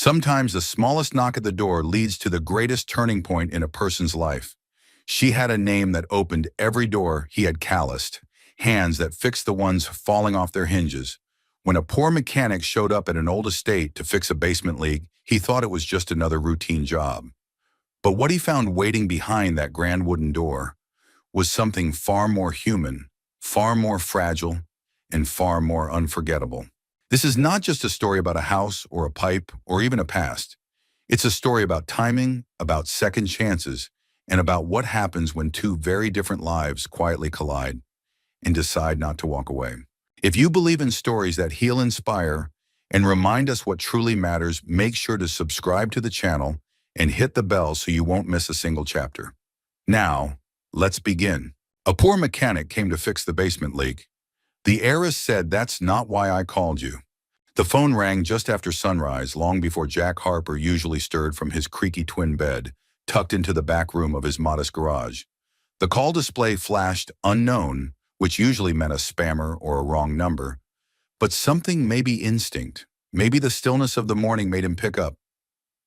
Sometimes the smallest knock at the door leads to the greatest turning point in a person's life. She had a name that opened every door he had calloused, hands that fixed the ones falling off their hinges. When a poor mechanic showed up at an old estate to fix a basement leak, he thought it was just another routine job. But what he found waiting behind that grand wooden door was something far more human, far more fragile, and far more unforgettable. This is not just a story about a house or a pipe or even a past. It's a story about timing, about second chances, and about what happens when two very different lives quietly collide and decide not to walk away. If you believe in stories that heal, inspire, and remind us what truly matters, make sure to subscribe to the channel and hit the bell so you won't miss a single chapter. Now, let's begin. A poor mechanic came to fix the basement leak. The heiress said, "That's not why I called you." The phone rang just after sunrise, long before Jack Harper usually stirred from his creaky twin bed, tucked into the back room of his modest garage. The call display flashed unknown, which usually meant a spammer or a wrong number. But something, maybe instinct, maybe the stillness of the morning, made him pick up.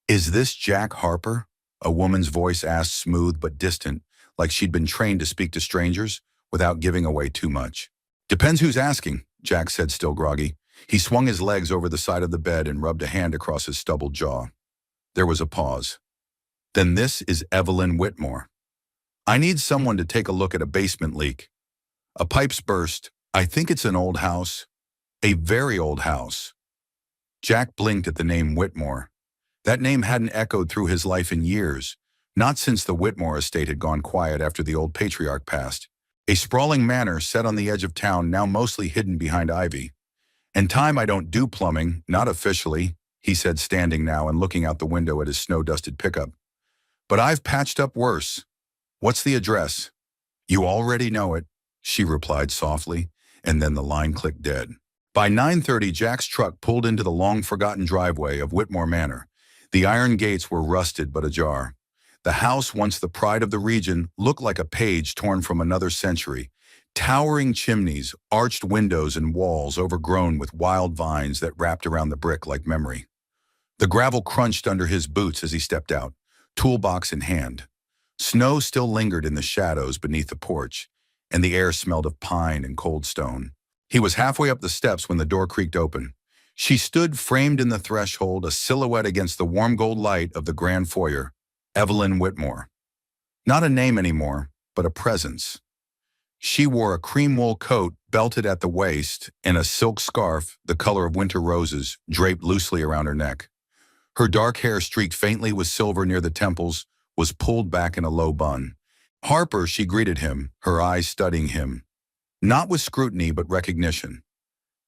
"Is this Jack Harper?" A woman's voice asked, smooth but distant, like she'd been trained to speak to strangers without giving away too much. "Depends who's asking," Jack said, still groggy. He swung his legs over the side of the bed and rubbed a hand across his stubbled jaw. There was a pause. "Then this is Evelyn Whitmore. I need someone to take a look at a basement leak. A pipe's burst. I think it's an old house. A very old house." Jack blinked at the name Whitmore. That name hadn't echoed through his life in years, not since the Whitmore estate had gone quiet after the old patriarch passed. A sprawling manor set on the edge of town, now mostly hidden behind ivy. "And time I don't do plumbing, not officially," he said, standing now and looking out the window at his snow-dusted pickup. "But I've patched up worse. What's the address?" "You already know it," she replied softly, and then the line clicked dead. By 9:30, Jack's truck pulled into the long-forgotten driveway of Whitmore Manor. The iron gates were rusted but ajar. The house, once the pride of the region, looked like a page torn from another century. Towering chimneys, arched windows, and walls overgrown with wild vines that wrapped around the brick like memory. The gravel crunched under his boots as he stepped out, toolbox in hand. Snow still lingered in the shadows beneath the porch, and the air smelled of pine and cold stone. He was halfway up the steps when the door creaked open. She stood framed in the threshold, a silhouette against the warm gold light of the grand foyer. Evelyn Whitmore. Not a name anymore, but a presence. She wore a cream wool coat belted at the waist and a silk scarf, the color of winter roses, draped loosely around her neck. Her dark hair, streaked faintly with silver near the temples, was pulled back in a low bun. "Harper," she greeted him, her eyes studying him. Not with scrutiny, but recognition.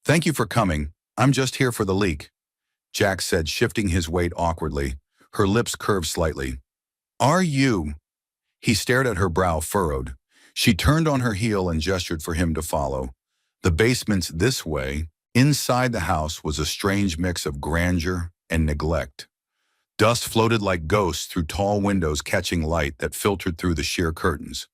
"Thank you for coming. I'm just here for the leak," Jack said, shifting his weight awkwardly. Her lips curved slightly. "Are you?" He stared at her, brow furrowed. She turned on her heel and gestured for him to follow. The basement's this way. Inside the house was a strange mix of grandeur and neglect. Dust floated like ghosts through tall windows, catching light that filtered through the sheer curtains.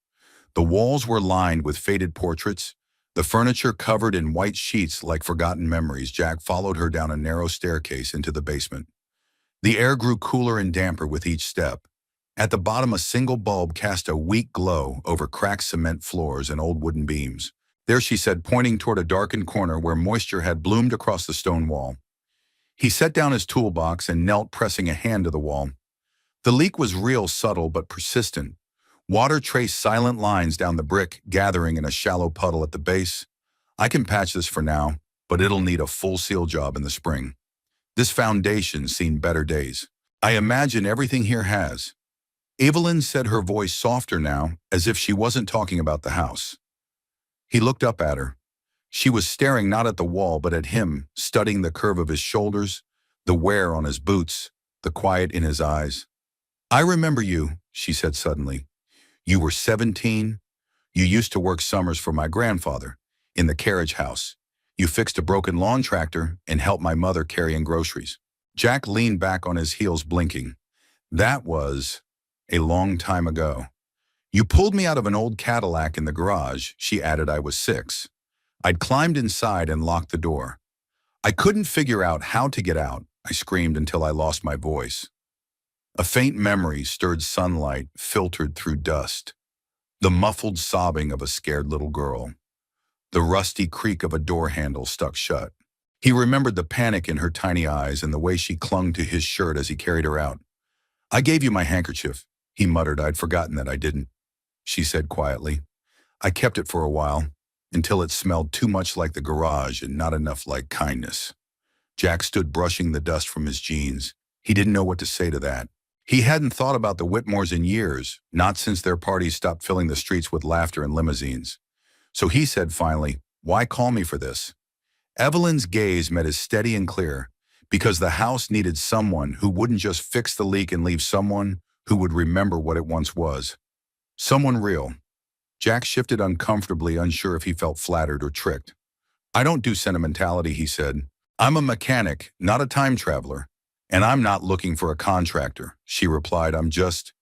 The walls were lined with faded portraits, the furniture covered in white sheets like forgotten memories. Jack followed her down a narrow staircase into the basement. The air grew cooler and damper with each step. At the bottom, a single bulb cast a weak glow over cracked cement floors and old wooden beams. "There," she said, pointing toward a darkened corner where moisture had bloomed across the stone wall. He set down his toolbox and knelt, pressing a hand to the wall. The leak was real, subtle but persistent. Water traced silent lines down the brick, gathering in a shallow puddle at the base. "I can patch this for now, but it'll need a full seal job in the spring. This foundation's seen better days. I imagine everything here has." Evelyn said, her voice softer now, as if she wasn't talking about the house. He looked up at her. She was staring not at the wall, but at him, studying the curve of his shoulders, the wear on his boots, the quiet in his eyes. "I remember you," she said suddenly. "You were 17. You used to work summers for my grandfather, in the carriage house. You fixed a broken lawn tractor and helped my mother carrying groceries." Jack leaned back on his heels, blinking. "That was a long time ago. You pulled me out of an old Cadillac in the garage," she added. "I was 6. I'd climbed inside and locked the door. I couldn't figure out how to get out. I screamed until I lost my voice. A faint memory stirred sunlight filtered through dust. The muffled sobbing of a scared little girl. The rusty creak of a door handle stuck shut. He remembered the panic in her tiny eyes and the way she clung to his shirt as he carried her out. "I gave you my handkerchief," he muttered. "I'd forgotten that I didn't," she said quietly. "I kept it for a while, until it smelled too much like the garage and not enough like kindness." Jack stood brushing the dust from his jeans. He didn't know what to say to that. He hadn't thought about the Whitmores in years, not since their parties stopped filling the streets with laughter and limousines. So he said finally, "Why call me for this?" Evelyn's gaze met his steady and clear, because the house needed someone who wouldn't just fix the leak and leave someone who would remember what it once was. Someone real. Jack shifted uncomfortably, unsure if he felt flattered or tricked. "I don't do sentimentality," he said. "I'm a mechanic, not a time traveler. And I'm not looking for a contractor," she replied. "I'm just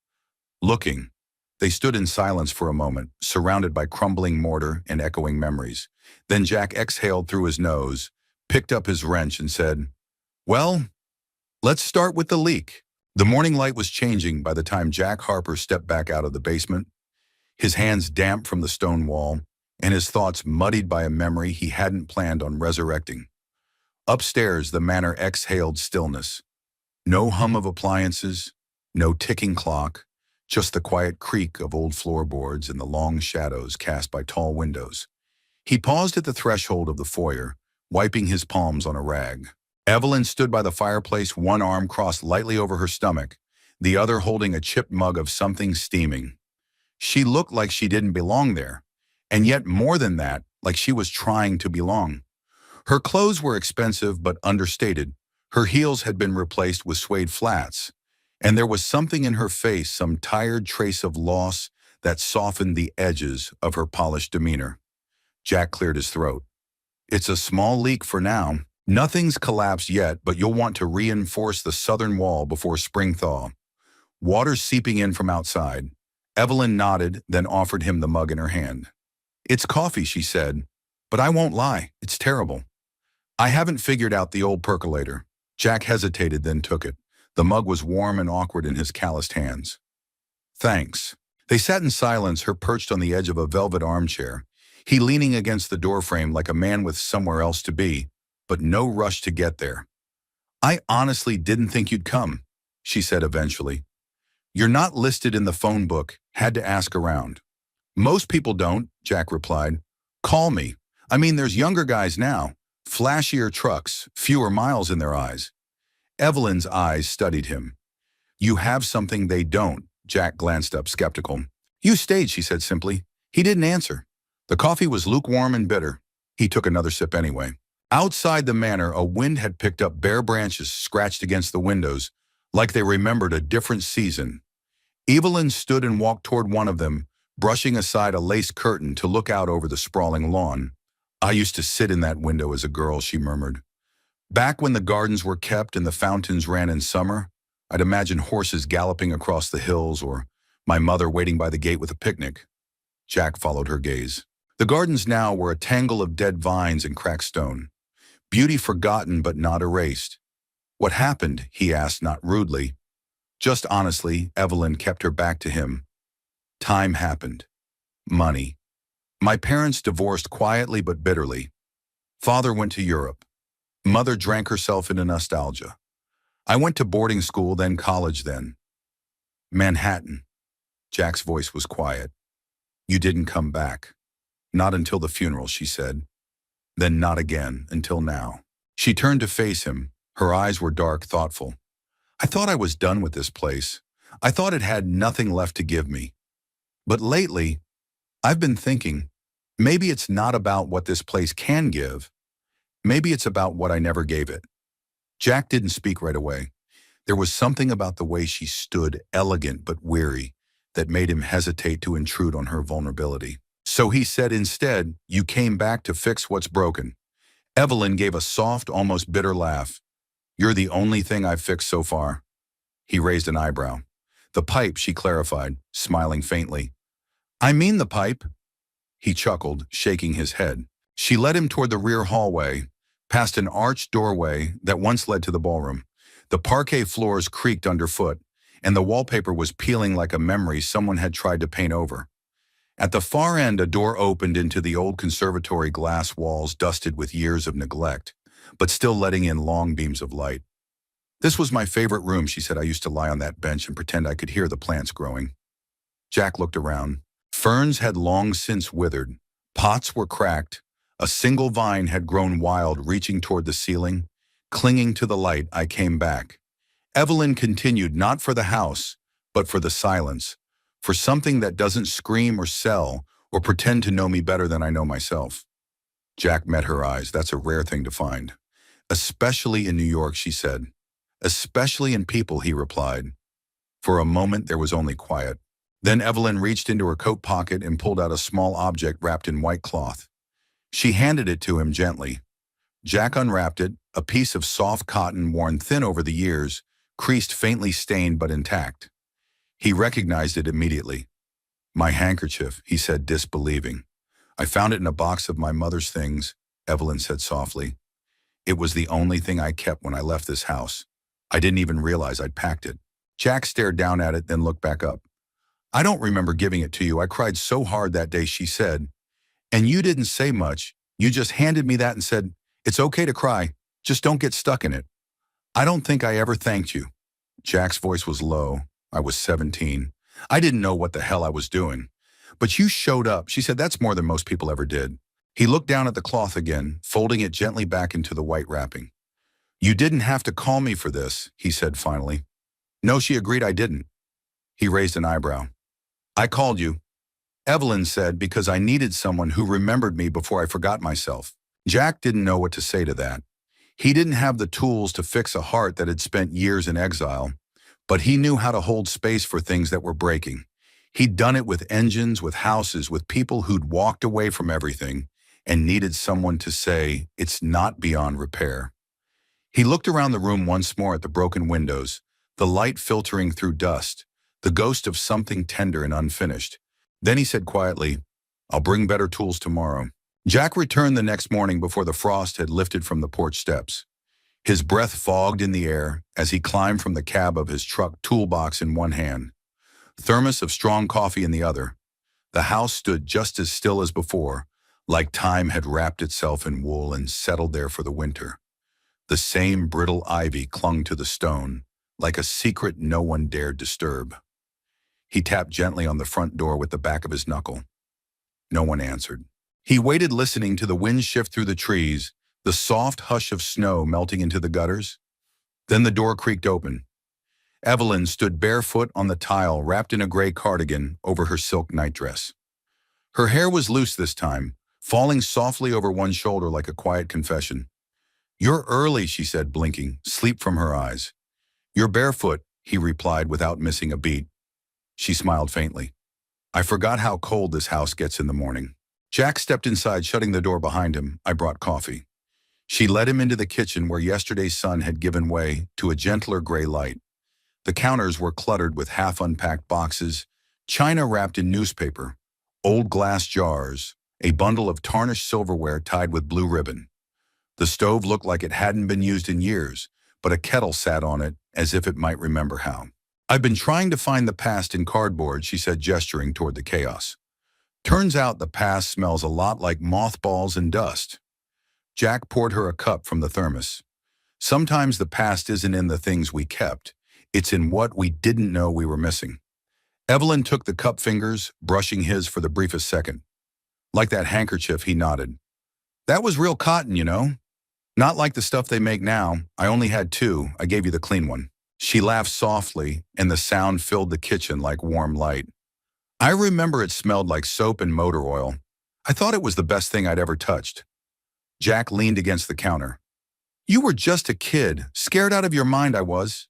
looking." They stood in silence for a moment, surrounded by crumbling mortar and echoing memories. Then Jack exhaled through his nose, picked up his wrench and said, "Well, let's start with the leak." The morning light was changing by the time Jack Harper stepped back out of the basement, his hands damp from the stone wall, and his thoughts muddied by a memory he hadn't planned on resurrecting. Upstairs, the manor exhaled stillness. No hum of appliances, no ticking clock, just the quiet creak of old floorboards and the long shadows cast by tall windows. He paused at the threshold of the foyer, wiping his palms on a rag. Evelyn stood by the fireplace, one arm crossed lightly over her stomach, the other holding a chipped mug of something steaming. She looked like she didn't belong there, and yet more than that, like she was trying to belong. Her clothes were expensive but understated. Her heels had been replaced with suede flats, and there was something in her face, some tired trace of loss that softened the edges of her polished demeanor. Jack cleared his throat. "It's a small leak for now. Nothing's collapsed yet, but you'll want to reinforce the southern wall before spring thaw. Water's seeping in from outside." Evelyn nodded, then offered him the mug in her hand. "It's coffee," she said, "but I won't lie, it's terrible. I haven't figured out the old percolator." Jack hesitated, then took it. The mug was warm and awkward in his calloused hands. "Thanks." They sat in silence, her perched on the edge of a velvet armchair, he leaning against the doorframe like a man with somewhere else to be, but no rush to get there. "I honestly didn't think you'd come," she said eventually. "You're not listed in the phone book, had to ask around." "Most people don't," Jack replied. "Call me. I mean, there's younger guys now, flashier trucks, fewer miles in their eyes." Evelyn's eyes studied him. "You have something they don't." Jack glanced up, skeptical. "You stayed," she said simply. He didn't answer. The coffee was lukewarm and bitter. He took another sip anyway. Outside the manor, a wind had picked up bare branches scratched against the windows, like they remembered a different season. Evelyn stood and walked toward one of them, brushing aside a lace curtain to look out over the sprawling lawn. "I used to sit in that window as a girl," she murmured. "Back when the gardens were kept and the fountains ran in summer, I'd imagine horses galloping across the hills or my mother waiting by the gate with a picnic." Jack followed her gaze. The gardens now were a tangle of dead vines and cracked stone. Beauty forgotten but not erased. "What happened?" he asked, not rudely. Just honestly. Evelyn kept her back to him. "Time happened. Money. My parents divorced quietly but bitterly. Father went to Europe. Mother drank herself into nostalgia. I went to boarding school, then college, then Manhattan." Jack's voice was quiet. "You didn't come back." "Not until the funeral," she said. "Then not again, until now." She turned to face him. Her eyes were dark, thoughtful. "I thought I was done with this place. I thought it had nothing left to give me. But lately, I've been thinking, maybe it's not about what this place can give. Maybe it's about what I never gave it." Jack didn't speak right away. There was something about the way she stood, elegant but weary, that made him hesitate to intrude on her vulnerability. So he said instead, "You came back to fix what's broken." Evelyn gave a soft, almost bitter laugh. "You're the only thing I've fixed so far." He raised an eyebrow. "The pipe," she clarified, smiling faintly. "I mean the pipe." He chuckled, shaking his head. She led him toward the rear hallway, past an arched doorway that once led to the ballroom. The parquet floors creaked underfoot, and the wallpaper was peeling like a memory someone had tried to paint over. At the far end, a door opened into the old conservatory, glass walls dusted with years of neglect, but still letting in long beams of light. "This was my favorite room," she said. "I used to lie on that bench and pretend I could hear the plants growing." Jack looked around. Ferns had long since withered. Pots were cracked. A single vine had grown wild, reaching toward the ceiling. Clinging to the light, I came back. Evelyn continued, "Not for the house, but for the silence. For something that doesn't scream or sell or pretend to know me better than I know myself." Jack met her eyes. "That's a rare thing to find." "Especially in New York," she said. "Especially in people," he replied. For a moment, there was only quiet. Then Evelyn reached into her coat pocket and pulled out a small object wrapped in white cloth. She handed it to him gently. Jack unwrapped it, a piece of soft cotton worn thin over the years, creased, faintly stained but intact. He recognized it immediately. "My handkerchief," he said, disbelieving. "I found it in a box of my mother's things," Evelyn said softly. "It was the only thing I kept when I left this house. I didn't even realize I'd packed it." Jack stared down at it, then looked back up. "I don't remember giving it to you. I cried so hard that day," she said. "And you didn't say much. You just handed me that and said, 'It's okay to cry. Just don't get stuck in it.' I don't think I ever thanked you." Jack's voice was low. "I was 17. I didn't know what the hell I was doing. But you showed up." She said, "That's more than most people ever did." He looked down at the cloth again, folding it gently back into the white wrapping. "You didn't have to call me for this," he said finally. "No," she agreed, "I didn't." He raised an eyebrow. "I called you," Evelyn said, "because I needed someone who remembered me before I forgot myself." Jack didn't know what to say to that. He didn't have the tools to fix a heart that had spent years in exile, but he knew how to hold space for things that were breaking. He'd done it with engines, with houses, with people who'd walked away from everything and needed someone to say, "It's not beyond repair." He looked around the room once more at the broken windows, the light filtering through dust, the ghost of something tender and unfinished. Then he said quietly, "I'll bring better tools tomorrow." Jack returned the next morning before the frost had lifted from the porch steps. His breath fogged in the air as he climbed from the cab of his truck, toolbox in one hand, thermos of strong coffee in the other. The house stood just as still as before, like time had wrapped itself in wool and settled there for the winter. The same brittle ivy clung to the stone, like a secret no one dared disturb. He tapped gently on the front door with the back of his knuckle. No one answered. He waited, listening to the wind shift through the trees, the soft hush of snow melting into the gutters. Then the door creaked open. Evelyn stood barefoot on the tile, wrapped in a gray cardigan over her silk nightdress. Her hair was loose this time, falling softly over one shoulder like a quiet confession. "You're early," she said, blinking, sleep from her eyes. "You're barefoot," he replied without missing a beat. She smiled faintly. "I forgot how cold this house gets in the morning." Jack stepped inside, shutting the door behind him. "I brought coffee." She led him into the kitchen where yesterday's sun had given way to a gentler gray light. The counters were cluttered with half-unpacked boxes, china wrapped in newspaper, old glass jars, a bundle of tarnished silverware tied with blue ribbon. The stove looked like it hadn't been used in years, but a kettle sat on it as if it might remember how. "I've been trying to find the past in cardboard," she said, gesturing toward the chaos. "Turns out the past smells a lot like mothballs and dust." Jack poured her a cup from the thermos. "Sometimes the past isn't in the things we kept. It's in what we didn't know we were missing." Evelyn took the cup fingers, brushing his for the briefest second. "Like that handkerchief," he nodded. "That was real cotton, you know. Not like the stuff they make now. I only had two. I gave you the clean one." She laughed softly, and the sound filled the kitchen like warm light. "I remember it smelled like soap and motor oil. I thought it was the best thing I'd ever touched." Jack leaned against the counter. "You were just a kid. Scared out of your mind, I was."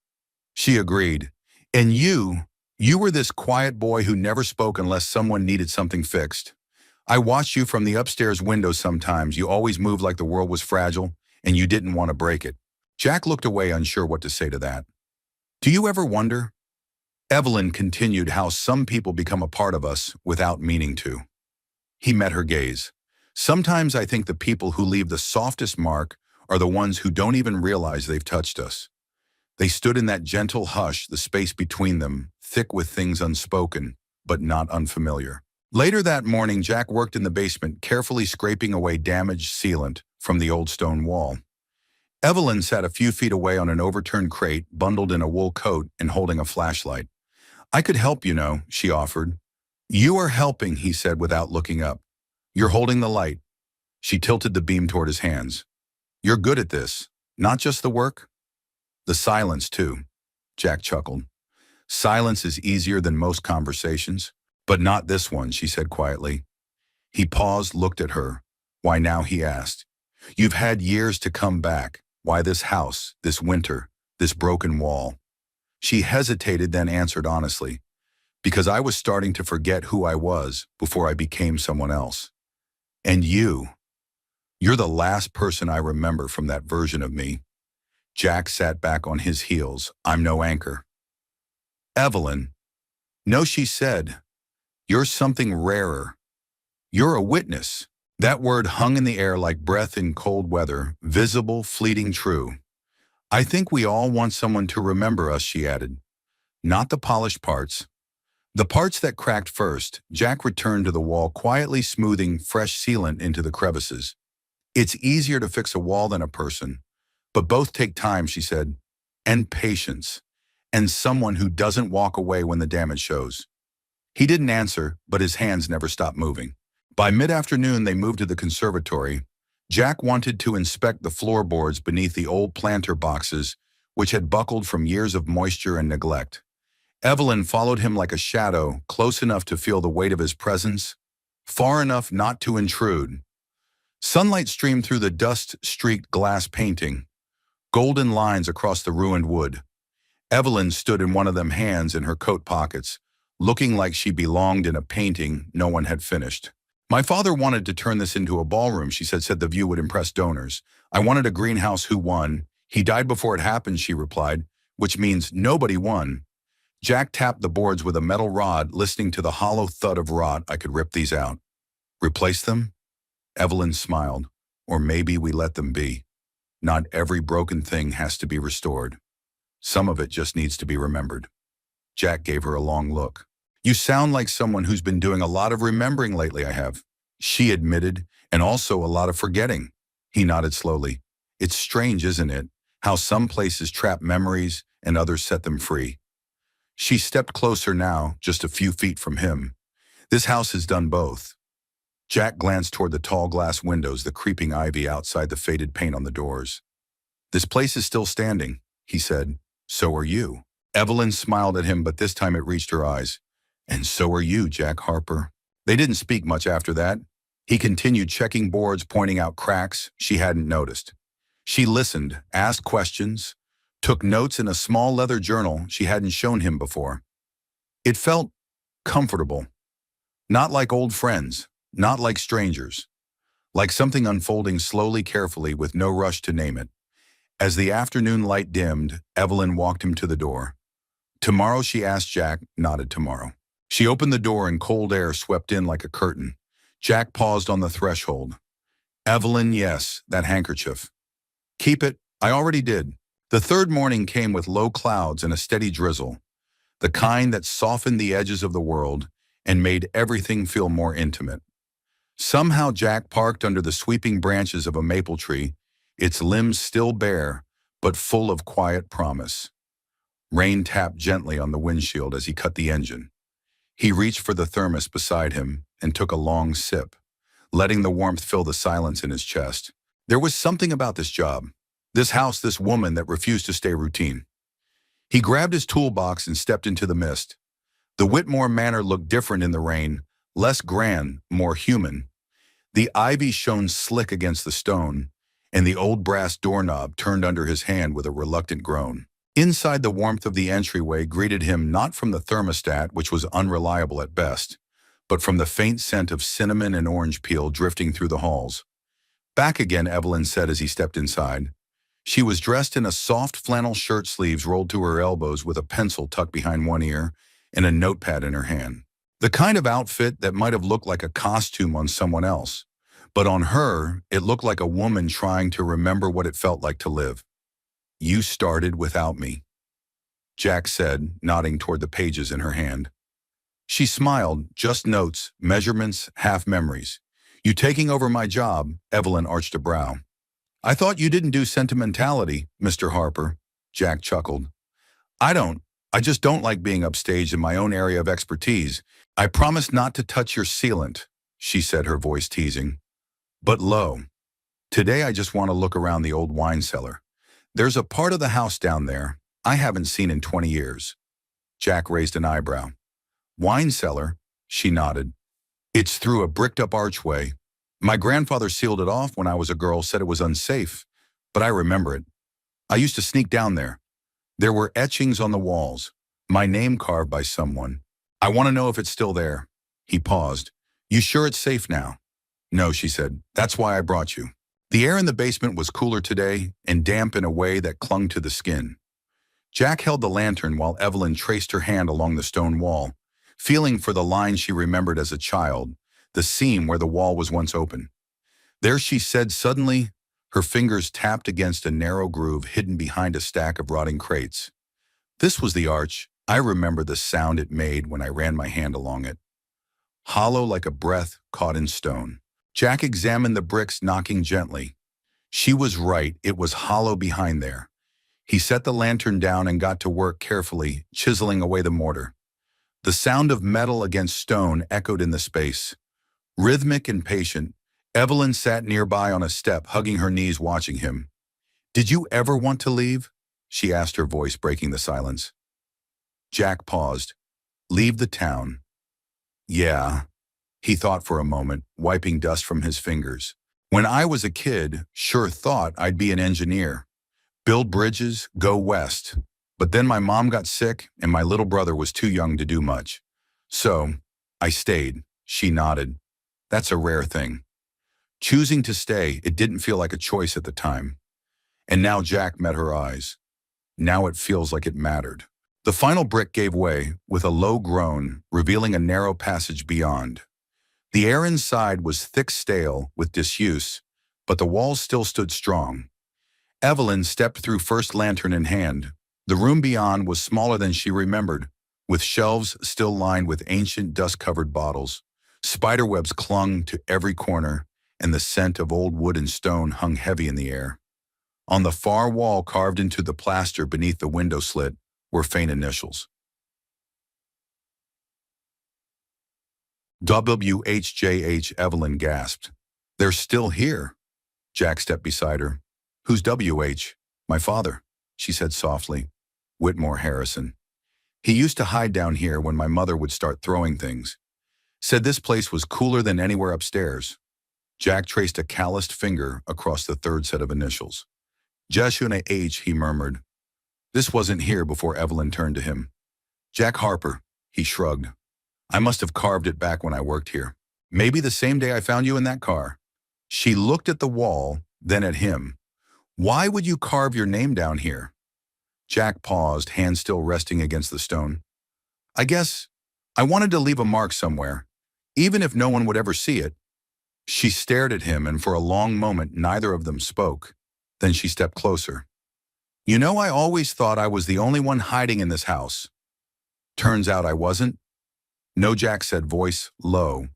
She agreed. "And you were this quiet boy who never spoke unless someone needed something fixed. I watched you from the upstairs window sometimes. You always moved like the world was fragile, and you didn't want to break it." Jack looked away, unsure what to say to that. "Do you ever wonder," Evelyn continued, "how some people become a part of us without meaning to?" He met her gaze. "Sometimes I think the people who leave the softest mark are the ones who don't even realize they've touched us." They stood in that gentle hush, the space between them, thick with things unspoken, but not unfamiliar. Later that morning, Jack worked in the basement, carefully scraping away damaged sealant from the old stone wall. Evelyn sat a few feet away on an overturned crate, bundled in a wool coat and holding a flashlight. "I could help, you know," she offered. "You are helping," he said without looking up. "You're holding the light." She tilted the beam toward his hands. "You're good at this. Not just the work?" "The silence, too," Jack chuckled. "Silence is easier than most conversations." "But not this one," she said quietly. He paused, looked at her. "Why now?" he asked. "You've had years to come back. Why this house, this winter, this broken wall?" She hesitated, then answered honestly. "Because I was starting to forget who I was before I became someone else. And you're the last person I remember from that version of me." Jack sat back on his heels. "I'm no anchor." "Evelyn." "No," she said. "You're something rarer. You're a witness." That word hung in the air like breath in cold weather, visible, fleeting, true. "I think we all want someone to remember us," she added. "Not the polished parts. The parts that cracked first." Jack returned to the wall, quietly smoothing fresh sealant into the crevices. "It's easier to fix a wall than a person. But both take time," she said. "And patience. And someone who doesn't walk away when the damage shows." He didn't answer, but his hands never stopped moving. By mid-afternoon, they moved to the conservatory. Jack wanted to inspect the floorboards beneath the old planter boxes, which had buckled from years of moisture and neglect. Evelyn followed him like a shadow, close enough to feel the weight of his presence, far enough not to intrude. Sunlight streamed through the dust-streaked glass painting, golden lines across the ruined wood. Evelyn stood in one of them, hands in her coat pockets, looking like she belonged in a painting no one had finished. "My father wanted to turn this into a ballroom," she said the view would impress donors. "I wanted a greenhouse. Who won? He died before it happened," she replied, "which means nobody won." Jack tapped the boards with a metal rod, listening to the hollow thud of rot. "I could rip these out." "Replace them?" Evelyn smiled. "Or maybe we let them be. Not every broken thing has to be restored. Some of it just needs to be remembered." Jack gave her a long look. "You sound like someone who's been doing a lot of remembering lately." "I have," she admitted, "and also a lot of forgetting." He nodded slowly. "It's strange, isn't it, how some places trap memories and others set them free." She stepped closer now, just a few feet from him. "This house has done both." Jack glanced toward the tall glass windows, the creeping ivy outside, the faded paint on the doors. "This place is still standing," he said. "So are you." Evelyn smiled at him, but this time it reached her eyes. "And so are you, Jack Harper." They didn't speak much after that. He continued checking boards, pointing out cracks she hadn't noticed. She listened, asked questions, took notes in a small leather journal she hadn't shown him before. It felt comfortable. Not like old friends, not like strangers. Like something unfolding slowly, carefully, with no rush to name it. As the afternoon light dimmed, Evelyn walked him to the door. "Tomorrow?" she asked. Jack nodded. "Tomorrow." She opened the door and cold air swept in like a curtain. Jack paused on the threshold. "Evelyn, yes, that handkerchief." "Keep it." "I already did." The third morning came with low clouds and a steady drizzle, the kind that softened the edges of the world and made everything feel more intimate. Somehow Jack parked under the sweeping branches of a maple tree, its limbs still bare, but full of quiet promise. Rain tapped gently on the windshield as he cut the engine. He reached for the thermos beside him and took a long sip, letting the warmth fill the silence in his chest. There was something about this job, this house, this woman that refused to stay routine. He grabbed his toolbox and stepped into the mist. The Whitmore Manor looked different in the rain, less grand, more human. The ivy shone slick against the stone, and the old brass doorknob turned under his hand with a reluctant groan. Inside, the warmth of the entryway greeted him not from the thermostat, which was unreliable at best, but from the faint scent of cinnamon and orange peel drifting through the halls. "Back again," Evelyn said as he stepped inside. She was dressed in a soft flannel shirt, sleeves rolled to her elbows, with a pencil tucked behind one ear and a notepad in her hand. The kind of outfit that might have looked like a costume on someone else, but on her, it looked like a woman trying to remember what it felt like to live. You started without me, Jack said, nodding toward the pages in her hand. She smiled, just notes, measurements, half memories. You taking over my job, Evelyn arched a brow. I thought you didn't do sentimentality, Mr. Harper, Jack chuckled. I don't. I just don't like being upstaged in my own area of expertise. I promise not to touch your sealant, she said, her voice teasing. But lo, today I just want to look around the old wine cellar. There's a part of the house down there I haven't seen in 20 years. Jack raised an eyebrow. Wine cellar? She nodded. It's through a bricked-up archway. My grandfather sealed it off when I was a girl, said it was unsafe, but I remember it. I used to sneak down there. There were etchings on the walls, my name carved by someone. I want to know if it's still there. He paused. You sure it's safe now? No, she said. That's why I brought you. The air in the basement was cooler today and damp in a way that clung to the skin. Jack held the lantern while Evelyn traced her hand along the stone wall, feeling for the line she remembered as a child, the seam where the wall was once open. There she said suddenly, her fingers tapped against a narrow groove hidden behind a stack of rotting crates. This was the arch. I remember the sound it made when I ran my hand along it. Hollow like a breath caught in stone. Jack examined the bricks, knocking gently. She was right, it was hollow behind there. He set the lantern down and got to work carefully, chiseling away the mortar. The sound of metal against stone echoed in the space. Rhythmic and patient, Evelyn sat nearby on a step, hugging her knees, watching him. Did you ever want to leave? She asked, her voice breaking the silence. Jack paused. Leave the town. Yeah, he thought for a moment, wiping dust from his fingers. When I was a kid, sure thought I'd be an engineer. Build bridges, go west. But then my mom got sick and my little brother was too young to do much. So, I stayed. She nodded. That's a rare thing. Choosing to stay, it didn't feel like a choice at the time. And now Jack met her eyes. Now it feels like it mattered. The final brick gave way, with a low groan, revealing a narrow passage beyond. The air inside was thick, stale, with disuse, but the walls still stood strong. Evelyn stepped through, first lantern in hand. The room beyond was smaller than she remembered, with shelves still lined with ancient dust-covered bottles. Spiderwebs clung to every corner, and the scent of old wood and stone hung heavy in the air. On the far wall, carved into the plaster beneath the window slit, were faint initials. WHJH, Evelyn gasped. They're still here. Jack stepped beside her. Who's WH? My father, she said softly. Whitmore Harrison. He used to hide down here when my mother would start throwing things. Said this place was cooler than anywhere upstairs. Jack traced a calloused finger across the third set of initials. Jeshuna H, he murmured. This wasn't here before Evelyn turned to him. Jack Harper, he shrugged. I must have carved it back when I worked here. Maybe the same day I found you in that car. She looked at the wall, then at him. Why would you carve your name down here? Jack paused, hand still resting against the stone. I guess I wanted to leave a mark somewhere, even if no one would ever see it. She stared at him, and for a long moment neither of them spoke. Then she stepped closer. You know, I always thought I was the only one hiding in this house. Turns out I wasn't. No, Jack said, voice low.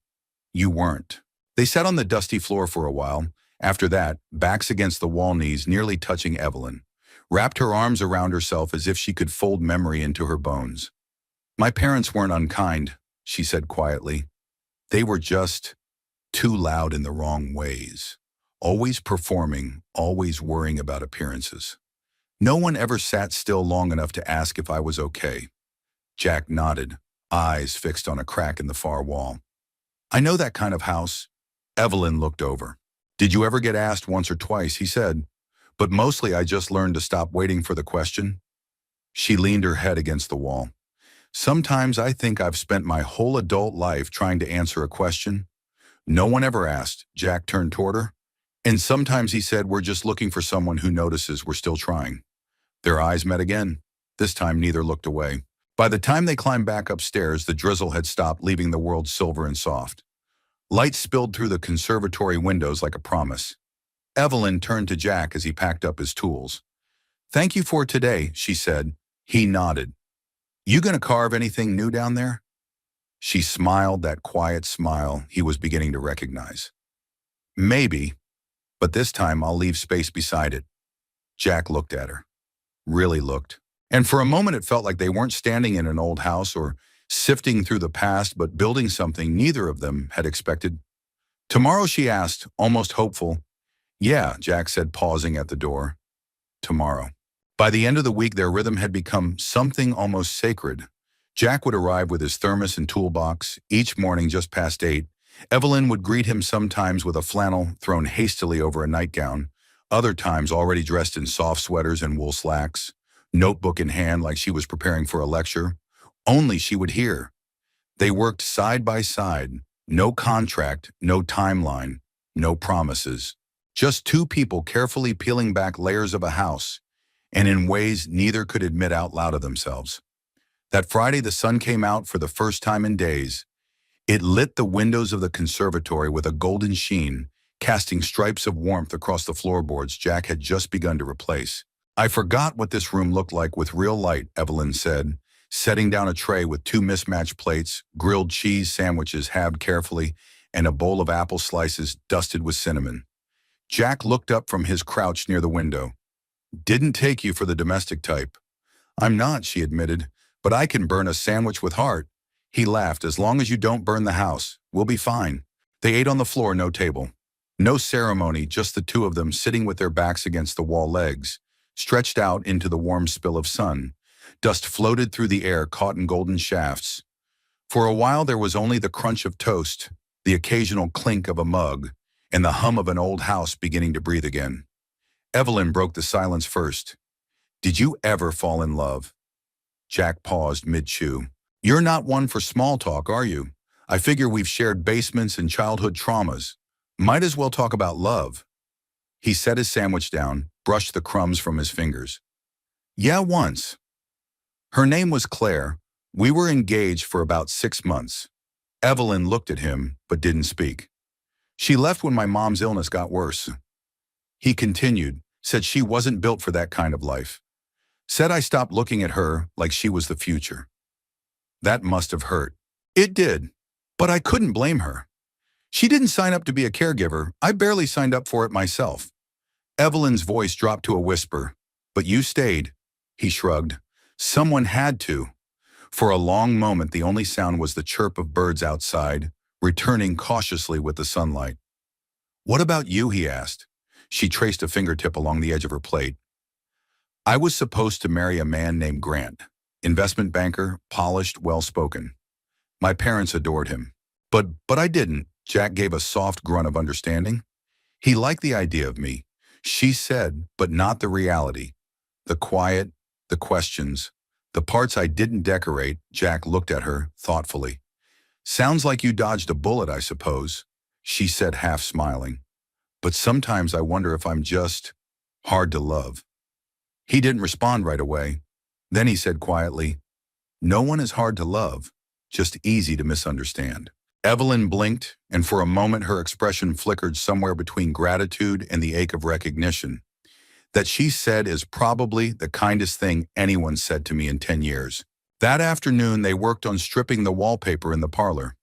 You weren't. They sat on the dusty floor for a while. After that, backs against the wall, knees nearly touching Evelyn, wrapped her arms around herself as if she could fold memory into her bones. My parents weren't unkind, she said quietly. They were just too loud in the wrong ways. Always performing, always worrying about appearances. No one ever sat still long enough to ask if I was okay. Jack nodded, eyes fixed on a crack in the far wall. I know that kind of house. Evelyn looked over. Did you ever get asked once or twice, he said. But mostly I just learned to stop waiting for the question. She leaned her head against the wall. Sometimes I think I've spent my whole adult life trying to answer a question. No one ever asked. Jack turned toward her. And sometimes, he said, we're just looking for someone who notices we're still trying. Their eyes met again. This time neither looked away. By the time they climbed back upstairs, the drizzle had stopped, leaving the world silver and soft. Light spilled through the conservatory windows like a promise. Evelyn turned to Jack as he packed up his tools. "Thank you for today," she said. He nodded. "You gonna carve anything new down there?" She smiled that quiet smile he was beginning to recognize. "Maybe, but this time I'll leave space beside it." Jack looked at her. Really looked. And for a moment it felt like they weren't standing in an old house or sifting through the past, but building something neither of them had expected. "Tomorrow?" she asked, almost hopeful. "Yeah," Jack said, pausing at the door. "Tomorrow." By the end of the week, their rhythm had become something almost sacred. Jack would arrive with his thermos and toolbox, each morning just past 8. Evelyn would greet him sometimes with a flannel thrown hastily over a nightgown, other times already dressed in soft sweaters and wool slacks, notebook in hand like she was preparing for a lecture. Only she would hear. They worked side by side, no contract, no timeline, no promises. Just two people carefully peeling back layers of a house, and in ways neither could admit out loud of themselves. That Friday the sun came out for the first time in days. It lit the windows of the conservatory with a golden sheen, casting stripes of warmth across the floorboards Jack had just begun to replace. "I forgot what this room looked like with real light," Evelyn said, setting down a tray with two mismatched plates, grilled cheese sandwiches halved carefully, and a bowl of apple slices dusted with cinnamon. Jack looked up from his crouch near the window. "Didn't take you for the domestic type." "I'm not," she admitted, "but I can burn a sandwich with heart." He laughed. "As long as you don't burn the house, we'll be fine." They ate on the floor, no table. No ceremony, just the two of them sitting with their backs against the wall, legs stretched out into the warm spill of sun. Dust floated through the air, caught in golden shafts. For a while there was only the crunch of toast, the occasional clink of a mug, and the hum of an old house beginning to breathe again. Evelyn broke the silence first. "Did you ever fall in love?" Jack paused mid-chew. "You're not one for small talk, are you? I figure we've shared basements and childhood traumas. Might as well talk about love." He set his sandwich down, brushed the crumbs from his fingers. "Yeah, once. Her name was Claire. We were engaged for about 6 months." Evelyn looked at him, but didn't speak. "She left when my mom's illness got worse." He continued, "Said she wasn't built for that kind of life. Said I stopped looking at her like she was the future." That must have hurt. It did, but I couldn't blame her. She didn't sign up to be a caregiver. I barely signed up for it myself. Evelyn's voice dropped to a whisper. "But you stayed." He shrugged. "Someone had to." For a long moment the only sound was the chirp of birds outside, returning cautiously with the sunlight. "What about you?" he asked. She traced a fingertip along the edge of her plate. "I was supposed to marry a man named Grant. Investment banker, polished, well-spoken. My parents adored him. But I didn't." Jack gave a soft grunt of understanding. "He liked the idea of me," she said, "but not the reality. The quiet, the questions, the parts I didn't decorate." Jack looked at her thoughtfully. "Sounds like you dodged a bullet, I suppose," she said, half smiling. "But sometimes I wonder if I'm just hard to love." He didn't respond right away. Then he said quietly, "No one is hard to love, just easy to misunderstand." Evelyn blinked, and for a moment her expression flickered somewhere between gratitude and the ache of recognition. That she said is probably the kindest thing anyone said to me in 10 years. That afternoon they worked on stripping the wallpaper in the parlor.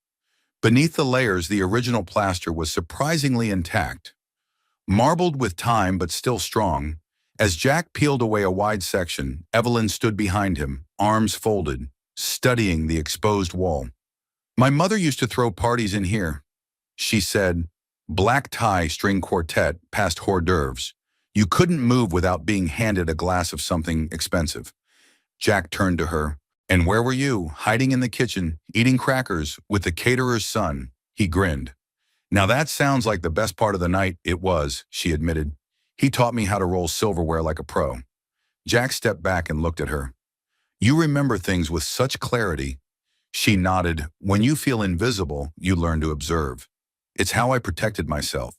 Beneath the layers, the original plaster was surprisingly intact. Marbled with time but still strong. As Jack peeled away a wide section, Evelyn stood behind him, arms folded, studying the exposed wall. "My mother used to throw parties in here," she said. "Black tie, string quartet, past hors d'oeuvres. You couldn't move without being handed a glass of something expensive." Jack turned to her. "And where were you? Hiding in the kitchen, eating crackers, with the caterer's son." He grinned. "Now that sounds like the best part of the night." "It was," she admitted. "He taught me how to roll silverware like a pro." Jack stepped back and looked at her. "You remember things with such clarity." She nodded. "When you feel invisible, you learn to observe. It's how I protected myself."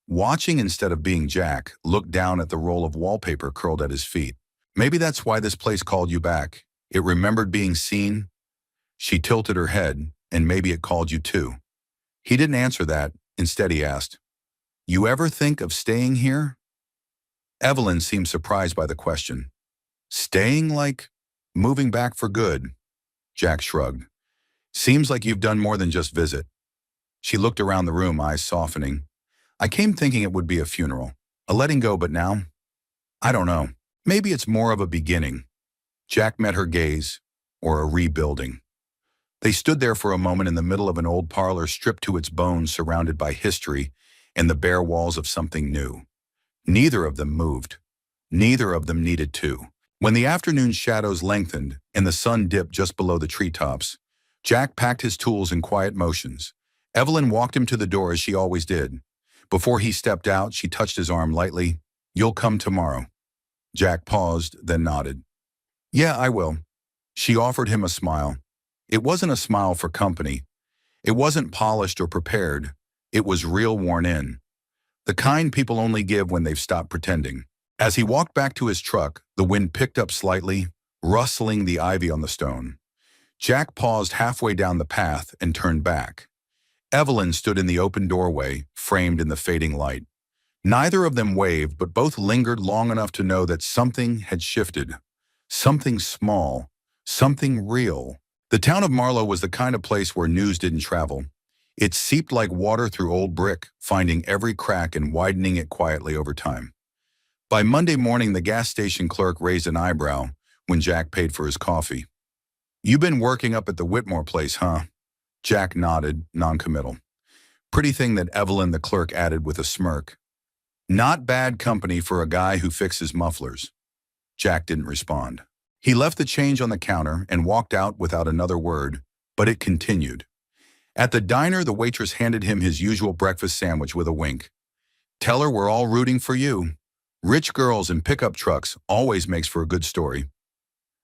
Watching instead of being, Jack looked down at the roll of wallpaper curled at his feet. "Maybe that's why this place called you back. It remembered being seen." She tilted her head. "And maybe it called you too." He didn't answer that. Instead he asked, "You ever think of staying here?" Evelyn seemed surprised by the question. Staying like moving back for good? Jack shrugged. Seems like you've done more than just visit. She looked around the room, eyes softening. I came thinking it would be a funeral. A letting go, but now? I don't know. Maybe it's more of a beginning. Jack met her gaze, or a rebuilding. They stood there for a moment in the middle of an old parlor stripped to its bones, surrounded by history and the bare walls of something new. Neither of them moved. Neither of them needed to. When the afternoon shadows lengthened and the sun dipped just below the treetops, Jack packed his tools in quiet motions. Evelyn walked him to the door as she always did. Before he stepped out, she touched his arm lightly. You'll come tomorrow. Jack paused, then nodded. Yeah, I will. She offered him a smile. It wasn't a smile for company. It wasn't polished or prepared. It was real, worn in. The kind people only give when they've stopped pretending. As he walked back to his truck, the wind picked up slightly, rustling the ivy on the stone. Jack paused halfway down the path and turned back. Evelyn stood in the open doorway, framed in the fading light. Neither of them waved, but both lingered long enough to know that something had shifted. Something small, something real. The town of Marlow was the kind of place where news didn't travel. It seeped like water through old brick, finding every crack and widening it quietly over time. By Monday morning, the gas station clerk raised an eyebrow when Jack paid for his coffee. "You've been working up at the Whitmore place, huh?" Jack nodded, noncommittal. Pretty thing that Evelyn the clerk added with a smirk. Not bad company for a guy who fixes mufflers. Jack didn't respond. He left the change on the counter and walked out without another word, but it continued. At the diner, the waitress handed him his usual breakfast sandwich with a wink. "Tell her we're all rooting for you. Rich girls in pickup trucks always makes for a good story."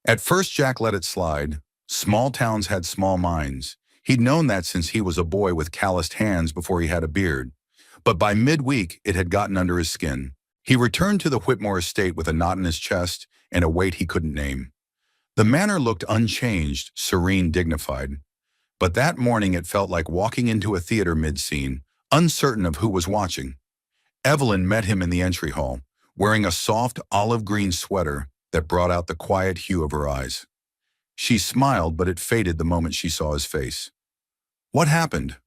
At first, Jack let it slide. Small towns had small minds. He'd known that since he was a boy with calloused hands before he had a beard. But by midweek, it had gotten under his skin. He returned to the Whitmore estate with a knot in his chest and a weight he couldn't name. The manor looked unchanged, serene, dignified. But that morning it felt like walking into a theater mid-scene, uncertain of who was watching. Evelyn met him in the entry hall, wearing a soft olive-green sweater that brought out the quiet hue of her eyes. She smiled, but it faded the moment she saw his face. "What happened?"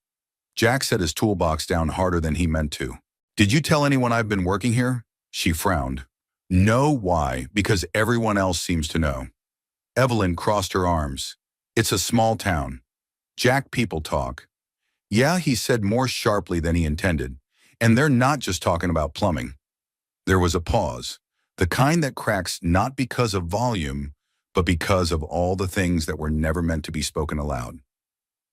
Jack set his toolbox down harder than he meant to. "Did you tell anyone I've been working here?" She frowned. "No, why? Because everyone else seems to know." Evelyn crossed her arms. "It's a small town. Jack, people talk." "Yeah," he said more sharply than he intended. "And they're not just talking about plumbing." There was a pause, the kind that cracks not because of volume, but because of all the things that were never meant to be spoken aloud.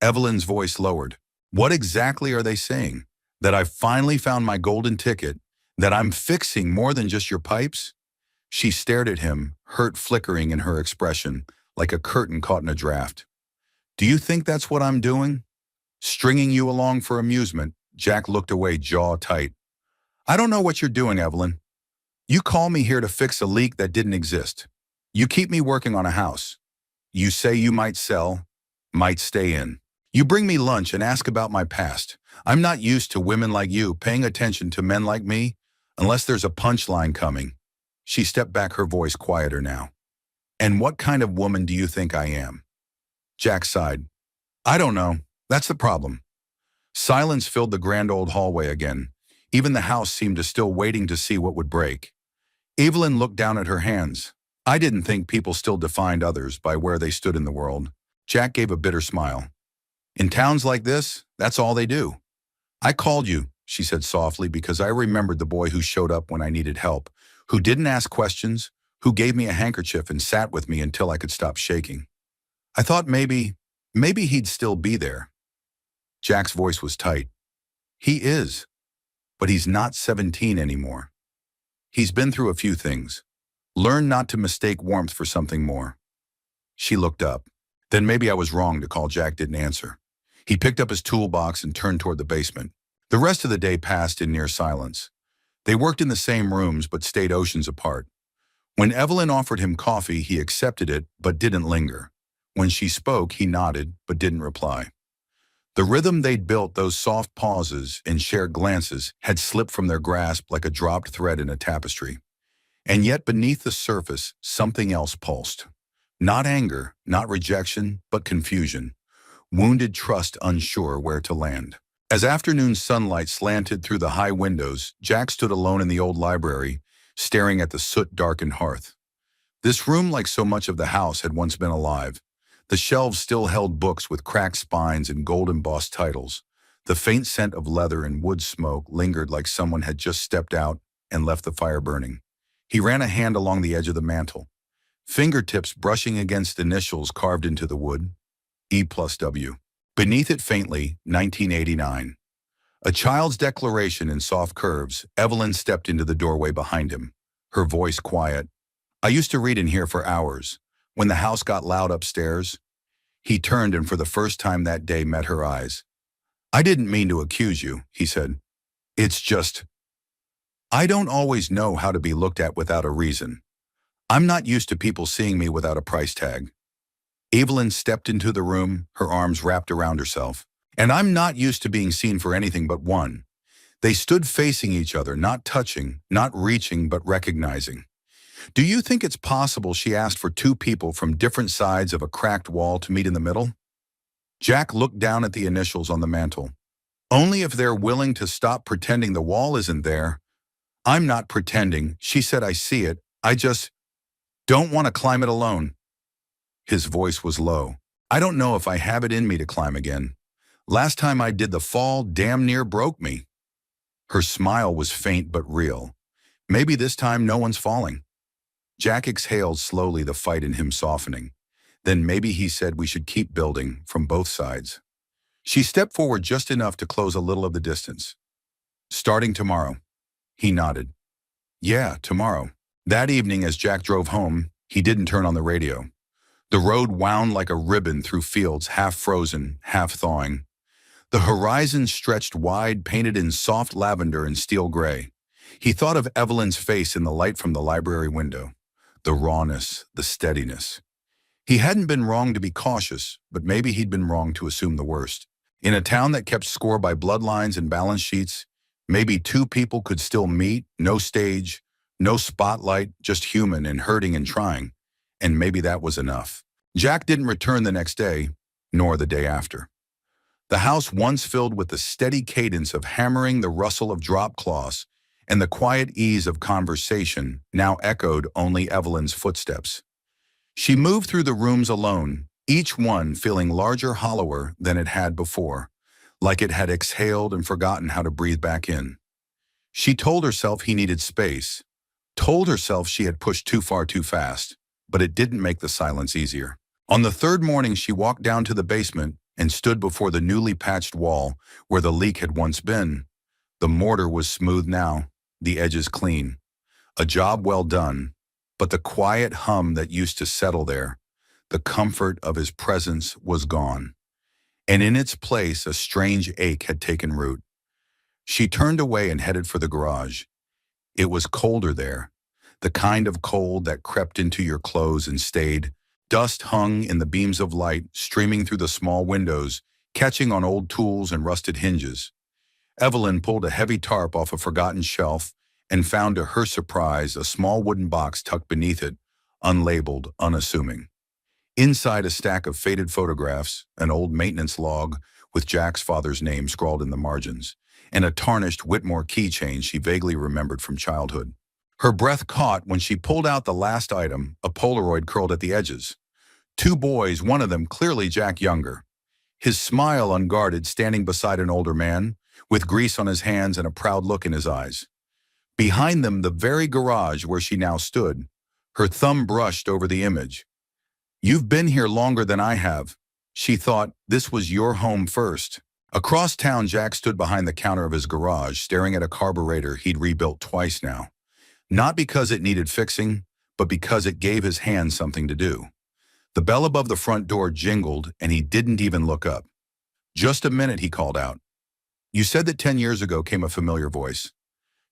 Evelyn's voice lowered. "What exactly are they saying? That I've finally found my golden ticket? That I'm fixing more than just your pipes?" She stared at him, hurt flickering in her expression, like a curtain caught in a draft. "Do you think that's what I'm doing? Stringing you along for amusement?" Jack looked away, jaw tight. "I don't know what you're doing, Evelyn. You call me here to fix a leak that didn't exist. You keep me working on a house. You say you might sell, might stay in. You bring me lunch and ask about my past. I'm not used to women like you paying attention to men like me, unless there's a punchline coming." She stepped back, her voice quieter now. "And what kind of woman do you think I am?" Jack sighed. "I don't know. That's the problem." Silence filled the grand old hallway again. Even the house seemed to still waiting to see what would break. Evelyn looked down at her hands. "I didn't think people still defined others by where they stood in the world." Jack gave a bitter smile. "In towns like this, that's all they do." "I called you," she said softly, "because I remembered the boy who showed up when I needed help, who didn't ask questions, who gave me a handkerchief and sat with me until I could stop shaking. I thought maybe he'd still be there." Jack's voice was tight. "He is, but he's not 17 anymore. He's been through a few things. Learn not to mistake warmth for something more." She looked up. Then maybe I was wrong to call. Jack didn't answer. He picked up his toolbox and turned toward the basement. The rest of the day passed in near silence. They worked in the same rooms but stayed oceans apart. When Evelyn offered him coffee, he accepted it but didn't linger. When she spoke, he nodded but didn't reply. The rhythm they'd built, those soft pauses and shared glances, had slipped from their grasp like a dropped thread in a tapestry. And yet beneath the surface, something else pulsed. Not anger, not rejection, but confusion. Wounded trust unsure where to land. As afternoon sunlight slanted through the high windows, Jack stood alone in the old library, staring at the soot-darkened hearth. This room, like so much of the house, had once been alive. The shelves still held books with cracked spines and gold-embossed titles. The faint scent of leather and wood smoke lingered like someone had just stepped out and left the fire burning. He ran a hand along the edge of the mantel, fingertips brushing against initials carved into the wood, E+W. Beneath it faintly, 1989. A child's declaration in soft curves, Evelyn stepped into the doorway behind him, her voice quiet. I used to read in here for hours. When the house got loud upstairs, he turned and for the first time that day met her eyes. I didn't mean to accuse you, he said. It's just, I don't always know how to be looked at without a reason. I'm not used to people seeing me without a price tag. Evelyn stepped into the room, her arms wrapped around herself. And I'm not used to being seen for anything but one. They stood facing each other, not touching, not reaching, but recognizing. Do you think it's possible she asked for two people from different sides of a cracked wall to meet in the middle? Jack looked down at the initials on the mantel. Only if they're willing to stop pretending the wall isn't there. I'm not pretending, she said. I see it. I just don't want to climb it alone. His voice was low. I don't know if I have it in me to climb again. Last time I did the fall damn near broke me. Her smile was faint but real. Maybe this time no one's falling. Jack exhaled slowly, the fight in him softening. Then maybe he said we should keep building from both sides. She stepped forward just enough to close a little of the distance. Starting tomorrow. He nodded. Yeah, tomorrow. That evening as Jack drove home, he didn't turn on the radio. The road wound like a ribbon through fields, half frozen, half thawing. The horizon stretched wide, painted in soft lavender and steel gray. He thought of Evelyn's face in the light from the library window. The rawness, the steadiness. He hadn't been wrong to be cautious, but maybe he'd been wrong to assume the worst. In a town that kept score by bloodlines and balance sheets, maybe two people could still meet, no stage, no spotlight, just human and hurting and trying. And maybe that was enough. Jack didn't return the next day, nor the day after. The house, once filled with the steady cadence of hammering, the rustle of drop cloths, and the quiet ease of conversation, now echoed only Evelyn's footsteps. She moved through the rooms alone, each one feeling larger, hollower than it had before, like it had exhaled and forgotten how to breathe back in. She told herself he needed space, told herself she had pushed too far too fast, but it didn't make the silence easier. On the third morning, she walked down to the basement and stood before the newly patched wall where the leak had once been. The mortar was smooth now, the edges clean. A job well done, but the quiet hum that used to settle there, the comfort of his presence, was gone. And in its place, a strange ache had taken root. She turned away and headed for the garage. It was colder there, the kind of cold that crept into your clothes and stayed. Dust hung in the beams of light, streaming through the small windows, catching on old tools and rusted hinges. Evelyn pulled a heavy tarp off a forgotten shelf and found to her surprise a small wooden box tucked beneath it, unlabeled, unassuming. Inside, a stack of faded photographs, an old maintenance log with Jack's father's name scrawled in the margins, and a tarnished Whitmore keychain she vaguely remembered from childhood. Her breath caught when she pulled out the last item, a Polaroid curled at the edges. Two boys, one of them clearly Jack younger. His smile unguarded, standing beside an older man, with grease on his hands and a proud look in his eyes. Behind them, the very garage where she now stood. Her thumb brushed over the image. You've been here longer than I have. She thought this was your home first. Across town, Jack stood behind the counter of his garage, staring at a carburetor he'd rebuilt twice now. Not because it needed fixing, but because it gave his hands something to do. The bell above the front door jingled, and he didn't even look up. Just a minute, he called out. You said that 10 years ago, came a familiar voice.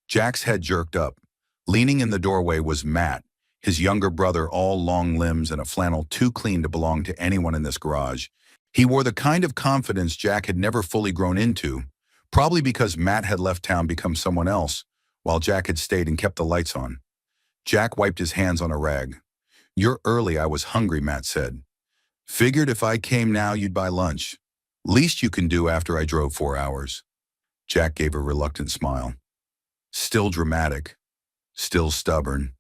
Jack's head jerked up. Leaning in the doorway was Matt, his younger brother, all long limbs and a flannel too clean to belong to anyone in this garage. He wore the kind of confidence Jack had never fully grown into, probably because Matt had left town, become someone else, while Jack had stayed and kept the lights on. Jack wiped his hands on a rag. "You're early, I was hungry," Matt said. "Figured if I came now you'd buy lunch. Least you can do after I drove 4 hours." Jack gave a reluctant smile. "Still dramatic. Still stubborn,"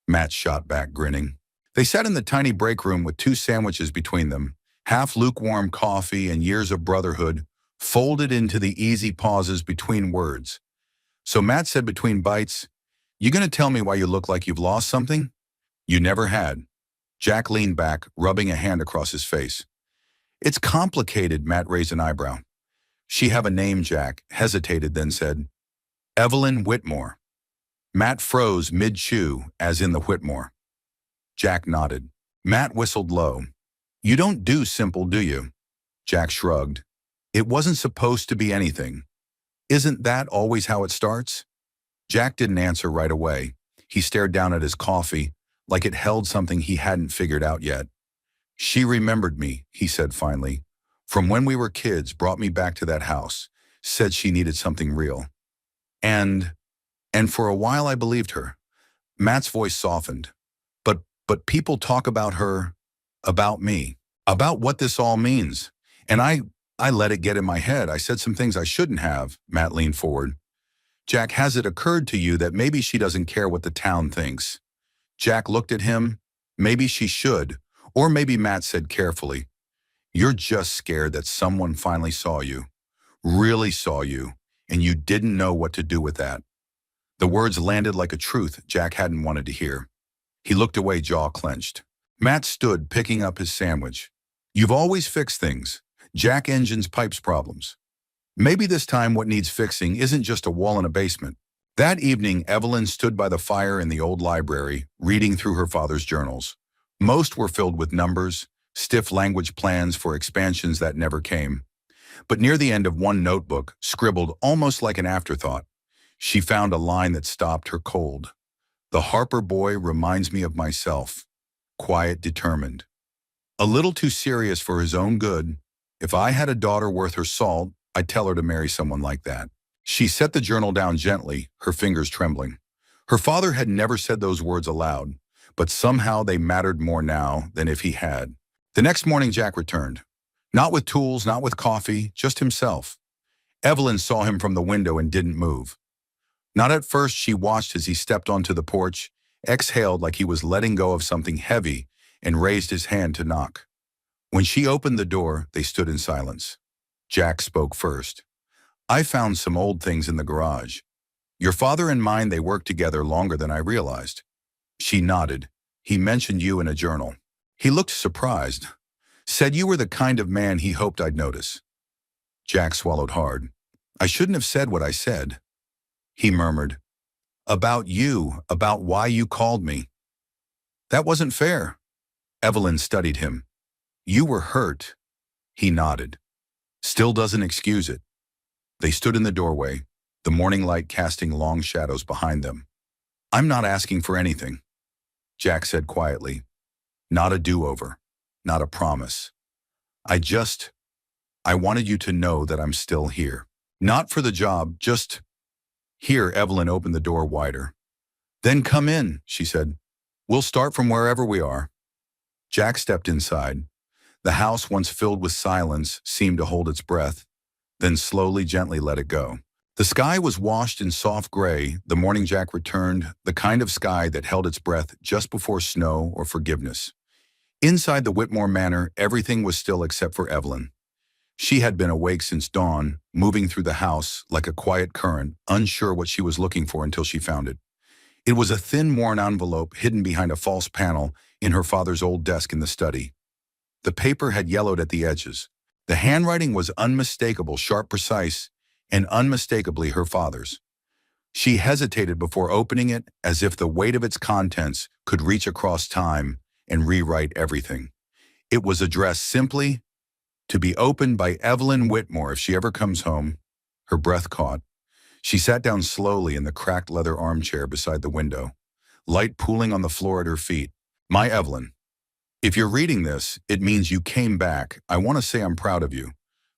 Matt shot back, grinning. They sat in the tiny break room with 2 sandwiches between them, half lukewarm coffee and years of brotherhood folded into the easy pauses between words. So Matt said between bites, "You gonna tell me why you look like you've lost something?" "You never had." Jack leaned back, rubbing a hand across his face. "It's complicated," Matt raised an eyebrow. "She have a name," Jack hesitated, then said, "Evelyn Whitmore." Matt froze mid-chew, as in the Whitmore. Jack nodded. Matt whistled low. "You don't do simple, do you?" Jack shrugged. "It wasn't supposed to be anything. Isn't that always how it starts?" Jack didn't answer right away. He stared down at his coffee, like it held something he hadn't figured out yet. "She remembered me," he said finally. "From when we were kids, brought me back to that house. Said she needed something real. And, and for a while I believed her." Matt's voice softened. But people talk about her, about me, about what this all means. And I let it get in my head. I said some things I shouldn't have." Matt leaned forward. "Jack, has it occurred to you that maybe she doesn't care what the town thinks?" Jack looked at him. "Maybe she should." Or maybe Matt said carefully, "You're just scared that someone finally saw you, really saw you, and you didn't know what to do with that." The words landed like a truth Jack hadn't wanted to hear. He looked away, jaw clenched. Matt stood, picking up his sandwich. "You've always fixed things. Jack engines pipes problems. Maybe this time what needs fixing isn't just a wall in a basement." That evening, Evelyn stood by the fire in the old library, reading through her father's journals. Most were filled with numbers, stiff language plans for expansions that never came. But near the end of one notebook, scribbled almost like an afterthought, she found a line that stopped her cold. "The Harper boy reminds me of myself. Quiet, determined. A little too serious for his own good. If I had a daughter worth her salt, I'd tell her to marry someone like that." She set the journal down gently, her fingers trembling. Her father had never said those words aloud, but somehow they mattered more now than if he had. The next morning Jack returned. Not with tools, not with coffee, just himself. Evelyn saw him from the window and didn't move. Not at first. She watched as he stepped onto the porch, exhaled like he was letting go of something heavy, and raised his hand to knock. When she opened the door, they stood in silence. Jack spoke first. "I found some old things in the garage. Your father and mine, they worked together longer than I realized." She nodded. "He mentioned you in a journal." He looked surprised. "Said you were the kind of man he hoped I'd notice." Jack swallowed hard. "I shouldn't have said what I said." He murmured, "About you, about why you called me." "That wasn't fair." Evelyn studied him. "You were hurt." He nodded. "Still doesn't excuse it." They stood in the doorway, the morning light casting long shadows behind them. "I'm not asking for anything," Jack said quietly. "Not a do-over, not a promise. I wanted you to know that I'm still here. Not for the job, just..." Here, Evelyn opened the door wider. "Then come in," she said. "We'll start from wherever we are." Jack stepped inside. The house, once filled with silence, seemed to hold its breath, then slowly, gently let it go. The sky was washed in soft gray the morning Jack returned, the kind of sky that held its breath just before snow or forgiveness. Inside the Whitmore Manor, everything was still except for Evelyn. She had been awake since dawn, moving through the house like a quiet current, unsure what she was looking for until she found it. It was a thin, worn envelope hidden behind a false panel in her father's old desk in the study. The paper had yellowed at the edges. The handwriting was unmistakable, sharp, precise, and unmistakably her father's. She hesitated before opening it, as if the weight of its contents could reach across time and rewrite everything. It was addressed simply, "To be opened by Evelyn Whitmore if she ever comes home." Her breath caught. She sat down slowly in the cracked leather armchair beside the window, light pooling on the floor at her feet. "My Evelyn, if you're reading this, it means you came back. I want to say I'm proud of you.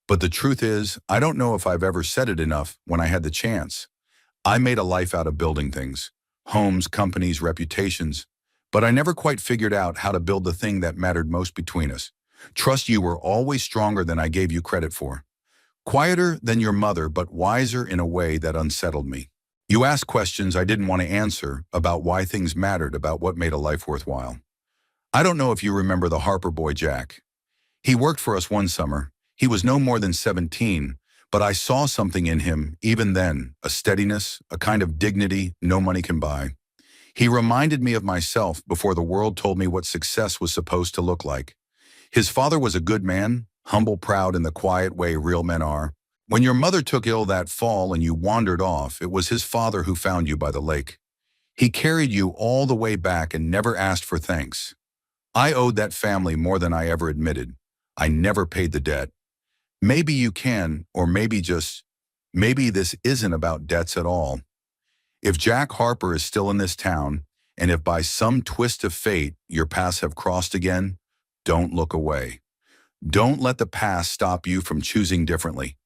But the truth is, I don't know if I've ever said it enough when I had the chance. I made a life out of building things. homes, companies, reputations. But I never quite figured out how to build the thing that mattered most between us. Trust. You were always stronger than I gave you credit for. Quieter than your mother, but wiser in a way that unsettled me. You asked questions I didn't want to answer about why things mattered, about what made a life worthwhile. I don't know if you remember the Harper boy Jack. He worked for us one summer. He was no more than 17, but I saw something in him even then, a steadiness, a kind of dignity no money can buy. He reminded me of myself before the world told me what success was supposed to look like. His father was a good man, humble, proud in the quiet way real men are. When your mother took ill that fall and you wandered off, it was his father who found you by the lake. He carried you all the way back and never asked for thanks. I owed that family more than I ever admitted. I never paid the debt. Maybe you can, or maybe this isn't about debts at all. If Jack Harper is still in this town, and if by some twist of fate your paths have crossed again, don't look away. Don't let the past stop you from choosing differently.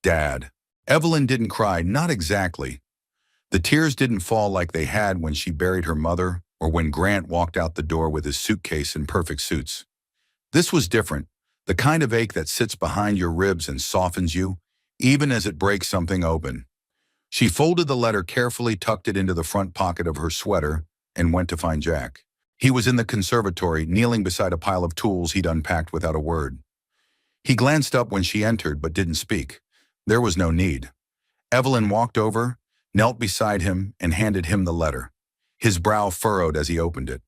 Dad. Evelyn didn't cry, not exactly. The tears didn't fall like they had when she buried her mother or when Grant walked out the door with his suitcase and perfect suits. This was different, the kind of ache that sits behind your ribs and softens you, even as it breaks something open. She folded the letter carefully, tucked it into the front pocket of her sweater, and went to find Jack. He was in the conservatory, kneeling beside a pile of tools he'd unpacked without a word. He glanced up when she entered but didn't speak. There was no need. Evelyn walked over, knelt beside him, and handed him the letter. His brow furrowed as he opened it.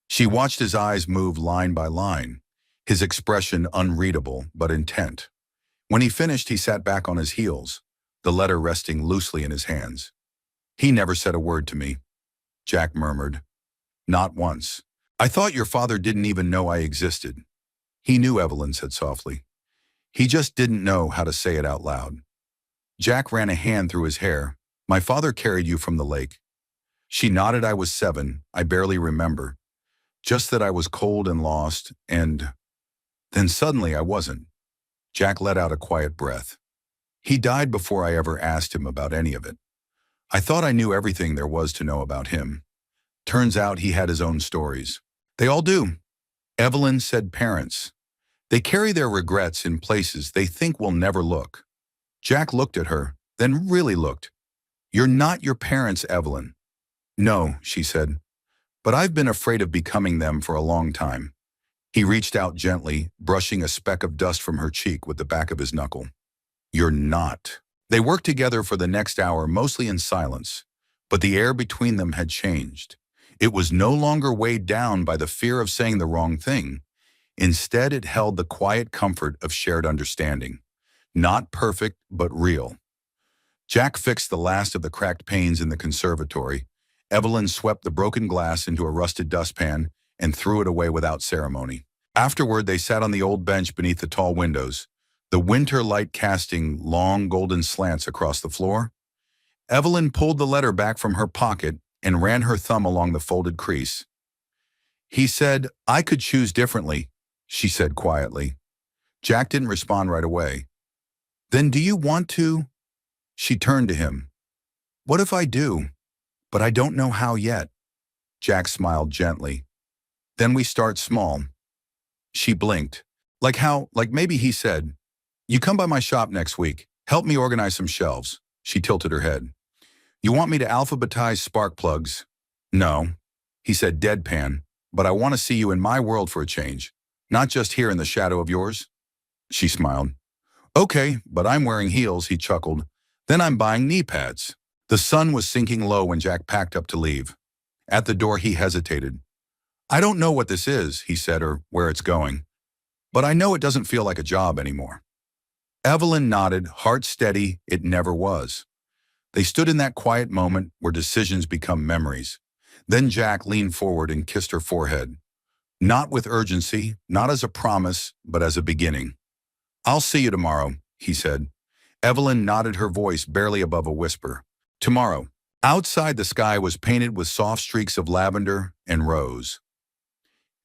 She watched his eyes move line by line, his expression unreadable but intent. When he finished, he sat back on his heels, the letter resting loosely in his hands. "He never said a word to me," Jack murmured. "Not once. I thought your father didn't even know I existed." "He knew," Evelyn said softly. "He just didn't know how to say it out loud." Jack ran a hand through his hair. "My father carried you from the lake." She nodded. "I was 7. I barely remember. Just that I was cold and lost, and then suddenly I wasn't." Jack let out a quiet breath. "He died before I ever asked him about any of it. I thought I knew everything there was to know about him. Turns out he had his own stories." "They all do," Evelyn said. "Parents. They carry their regrets in places they think will never look." Jack looked at her, then really looked. "You're not your parents, Evelyn." "No," she said, "but I've been afraid of becoming them for a long time." He reached out gently, brushing a speck of dust from her cheek with the back of his knuckle. "You're not." They worked together for the next hour, mostly in silence, but the air between them had changed. It was no longer weighed down by the fear of saying the wrong thing. Instead, it held the quiet comfort of shared understanding. Not perfect, but real. Jack fixed the last of the cracked panes in the conservatory. Evelyn swept the broken glass into a rusted dustpan and threw it away without ceremony. Afterward, they sat on the old bench beneath the tall windows, the winter light casting long golden slants across the floor. Evelyn pulled the letter back from her pocket and ran her thumb along the folded crease. "He said I could choose differently," she said quietly. Jack didn't respond right away. "Then do you want to?" She turned to him. "What if I do? But I don't know how yet." Jack smiled gently. "Then we start small." She blinked. Like maybe he said, "You come by my shop next week. Help me organize some shelves." She tilted her head. "You want me to alphabetize spark plugs?" "No," he said deadpan, "but I want to see you in my world for a change, not just here in the shadow of yours." She smiled. "Okay, but I'm wearing heels," he chuckled. "Then I'm buying knee pads." The sun was sinking low when Jack packed up to leave. At the door, he hesitated. "I don't know what this is," he said, "or where it's going. But I know it doesn't feel like a job anymore." Evelyn nodded, heart steady. It never was. They stood in that quiet moment where decisions become memories. Then Jack leaned forward and kissed her forehead. Not with urgency, not as a promise, but as a beginning. "I'll see you tomorrow," he said. Evelyn nodded, her voice barely above a whisper. Tomorrow. Outside, the sky was painted with soft streaks of lavender and rose.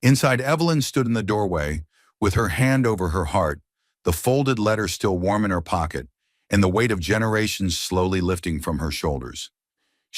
Inside, Evelyn stood in the doorway, with her hand over her heart, the folded letter still warm in her pocket, and the weight of generations slowly lifting from her shoulders.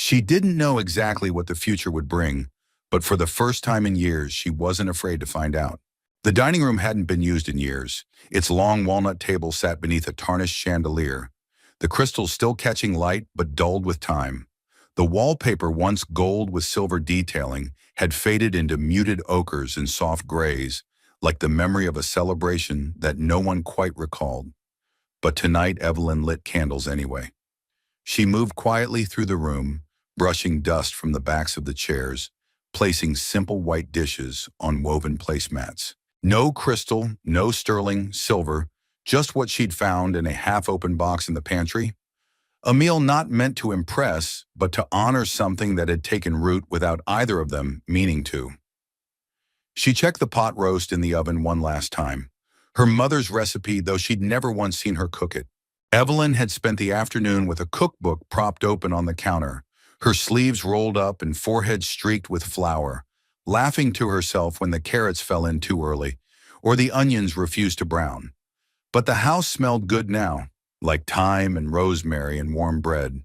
She didn't know exactly what the future would bring, but for the first time in years, she wasn't afraid to find out. The dining room hadn't been used in years. Its long walnut table sat beneath a tarnished chandelier, the crystals still catching light but dulled with time. The wallpaper, once gold with silver detailing, had faded into muted ochres and soft grays, like the memory of a celebration that no one quite recalled. But tonight Evelyn lit candles anyway. She moved quietly through the room, brushing dust from the backs of the chairs, placing simple white dishes on woven placemats. No crystal, no sterling, silver, just what she'd found in a half-open box in the pantry. A meal not meant to impress, but to honor something that had taken root without either of them meaning to. She checked the pot roast in the oven one last time. Her mother's recipe, though she'd never once seen her cook it. Evelyn had spent the afternoon with a cookbook propped open on the counter, her sleeves rolled up and forehead streaked with flour, laughing to herself when the carrots fell in too early, or the onions refused to brown. But the house smelled good now, like thyme and rosemary and warm bread.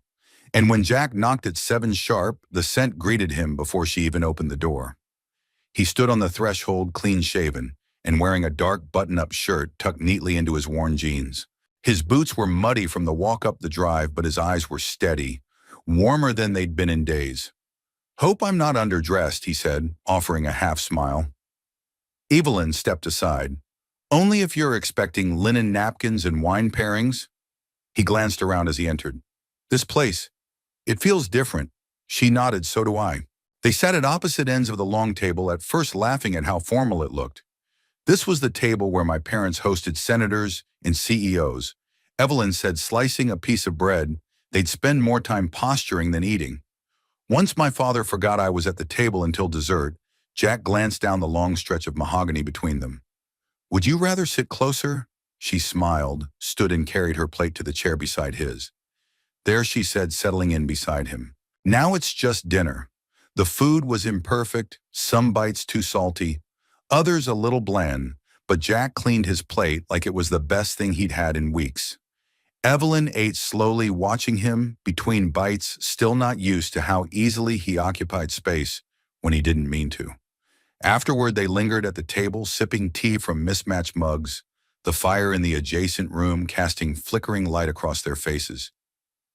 And when Jack knocked at 7 sharp, the scent greeted him before she even opened the door. He stood on the threshold clean-shaven and wearing a dark button-up shirt tucked neatly into his worn jeans. His boots were muddy from the walk up the drive, but his eyes were steady, warmer than they'd been in days. "Hope I'm not underdressed," he said, offering a half-smile. Evelyn stepped aside. "Only if you're expecting linen napkins and wine pairings." He glanced around as he entered. "This place, it feels different." She nodded. "So do I." They sat at opposite ends of the long table, at first laughing at how formal it looked. "This was the table where my parents hosted senators and CEOs," Evelyn said, slicing a piece of bread. "They'd spend more time posturing than eating. Once my father forgot I was at the table until dessert." Jack glanced down the long stretch of mahogany between them. "Would you rather sit closer?" She smiled, stood and carried her plate to the chair beside his. "There," she said, settling in beside him. "Now it's just dinner." The food was imperfect, some bites too salty, others a little bland, but Jack cleaned his plate like it was the best thing he'd had in weeks. Evelyn ate slowly, watching him between bites, still not used to how easily he occupied space when he didn't mean to. Afterward, they lingered at the table, sipping tea from mismatched mugs, the fire in the adjacent room casting flickering light across their faces.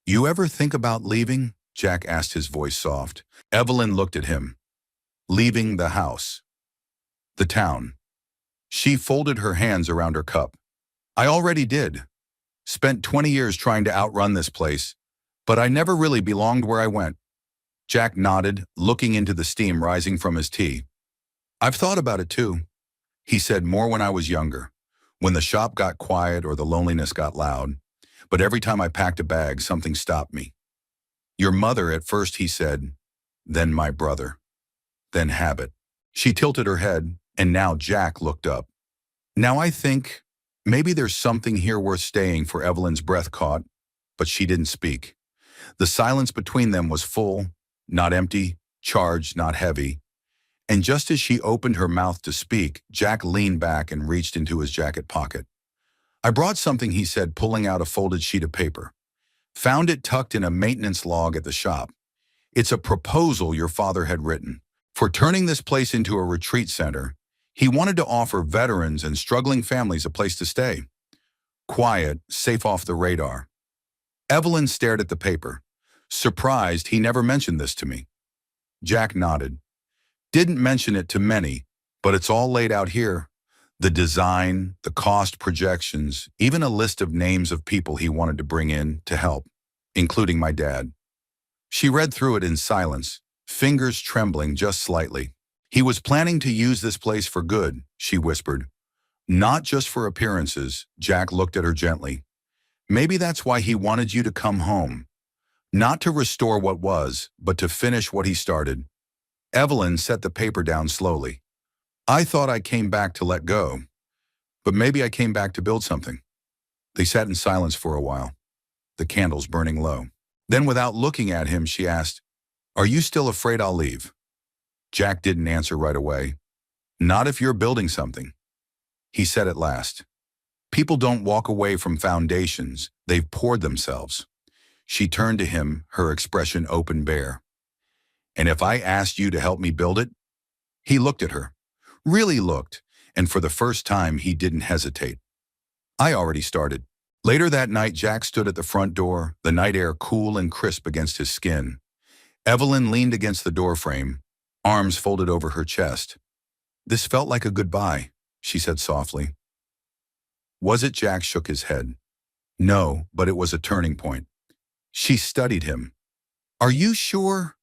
"You ever think about leaving?" Jack asked, his voice soft. Evelyn looked at him. "Leaving the house. The town." She folded her hands around her cup. "I already did. Spent 20 years trying to outrun this place, but I never really belonged where I went." Jack nodded, looking into the steam rising from his tea. "I've thought about it too," he said, "more when I was younger, when the shop got quiet or the loneliness got loud. But every time I packed a bag, something stopped me. Your mother at first," he said, "then my brother, then habit." She tilted her head, and now Jack looked up. "Now I think maybe there's something here worth staying for." Evelyn's breath caught, but she didn't speak. The silence between them was full, not empty, charged, not heavy. And just as she opened her mouth to speak, Jack leaned back and reached into his jacket pocket. "I brought something," he said, pulling out a folded sheet of paper. "Found it tucked in a maintenance log at the shop. It's a proposal your father had written. For turning this place into a retreat center, he wanted to offer veterans and struggling families a place to stay. Quiet, safe off the radar." Evelyn stared at the paper. Surprised he never mentioned this to me. Jack nodded. "Didn't mention it to many, but it's all laid out here. The design, the cost projections, even a list of names of people he wanted to bring in to help, including my dad." She read through it in silence, fingers trembling just slightly. "He was planning to use this place for good," she whispered. "Not just for appearances." Jack looked at her gently. "Maybe that's why he wanted you to come home. Not to restore what was, but to finish what he started." Evelyn set the paper down slowly. "I thought I came back to let go, but maybe I came back to build something." They sat in silence for a while, the candles burning low. Then, without looking at him, she asked, "Are you still afraid I'll leave?" Jack didn't answer right away. "Not if you're building something," he said at last. "People don't walk away from foundations they've poured themselves. She turned to him, her expression open bare. And if I asked you to help me build it? He looked at her. Really looked, and for the first time he didn't hesitate. I already started. Later that night, Jack stood at the front door, the night air cool and crisp against his skin. Evelyn leaned against the doorframe, arms folded over her chest. This felt like a goodbye, she said softly. Was it? Jack shook his head. No, but it was a turning point. She studied him. Are you sure?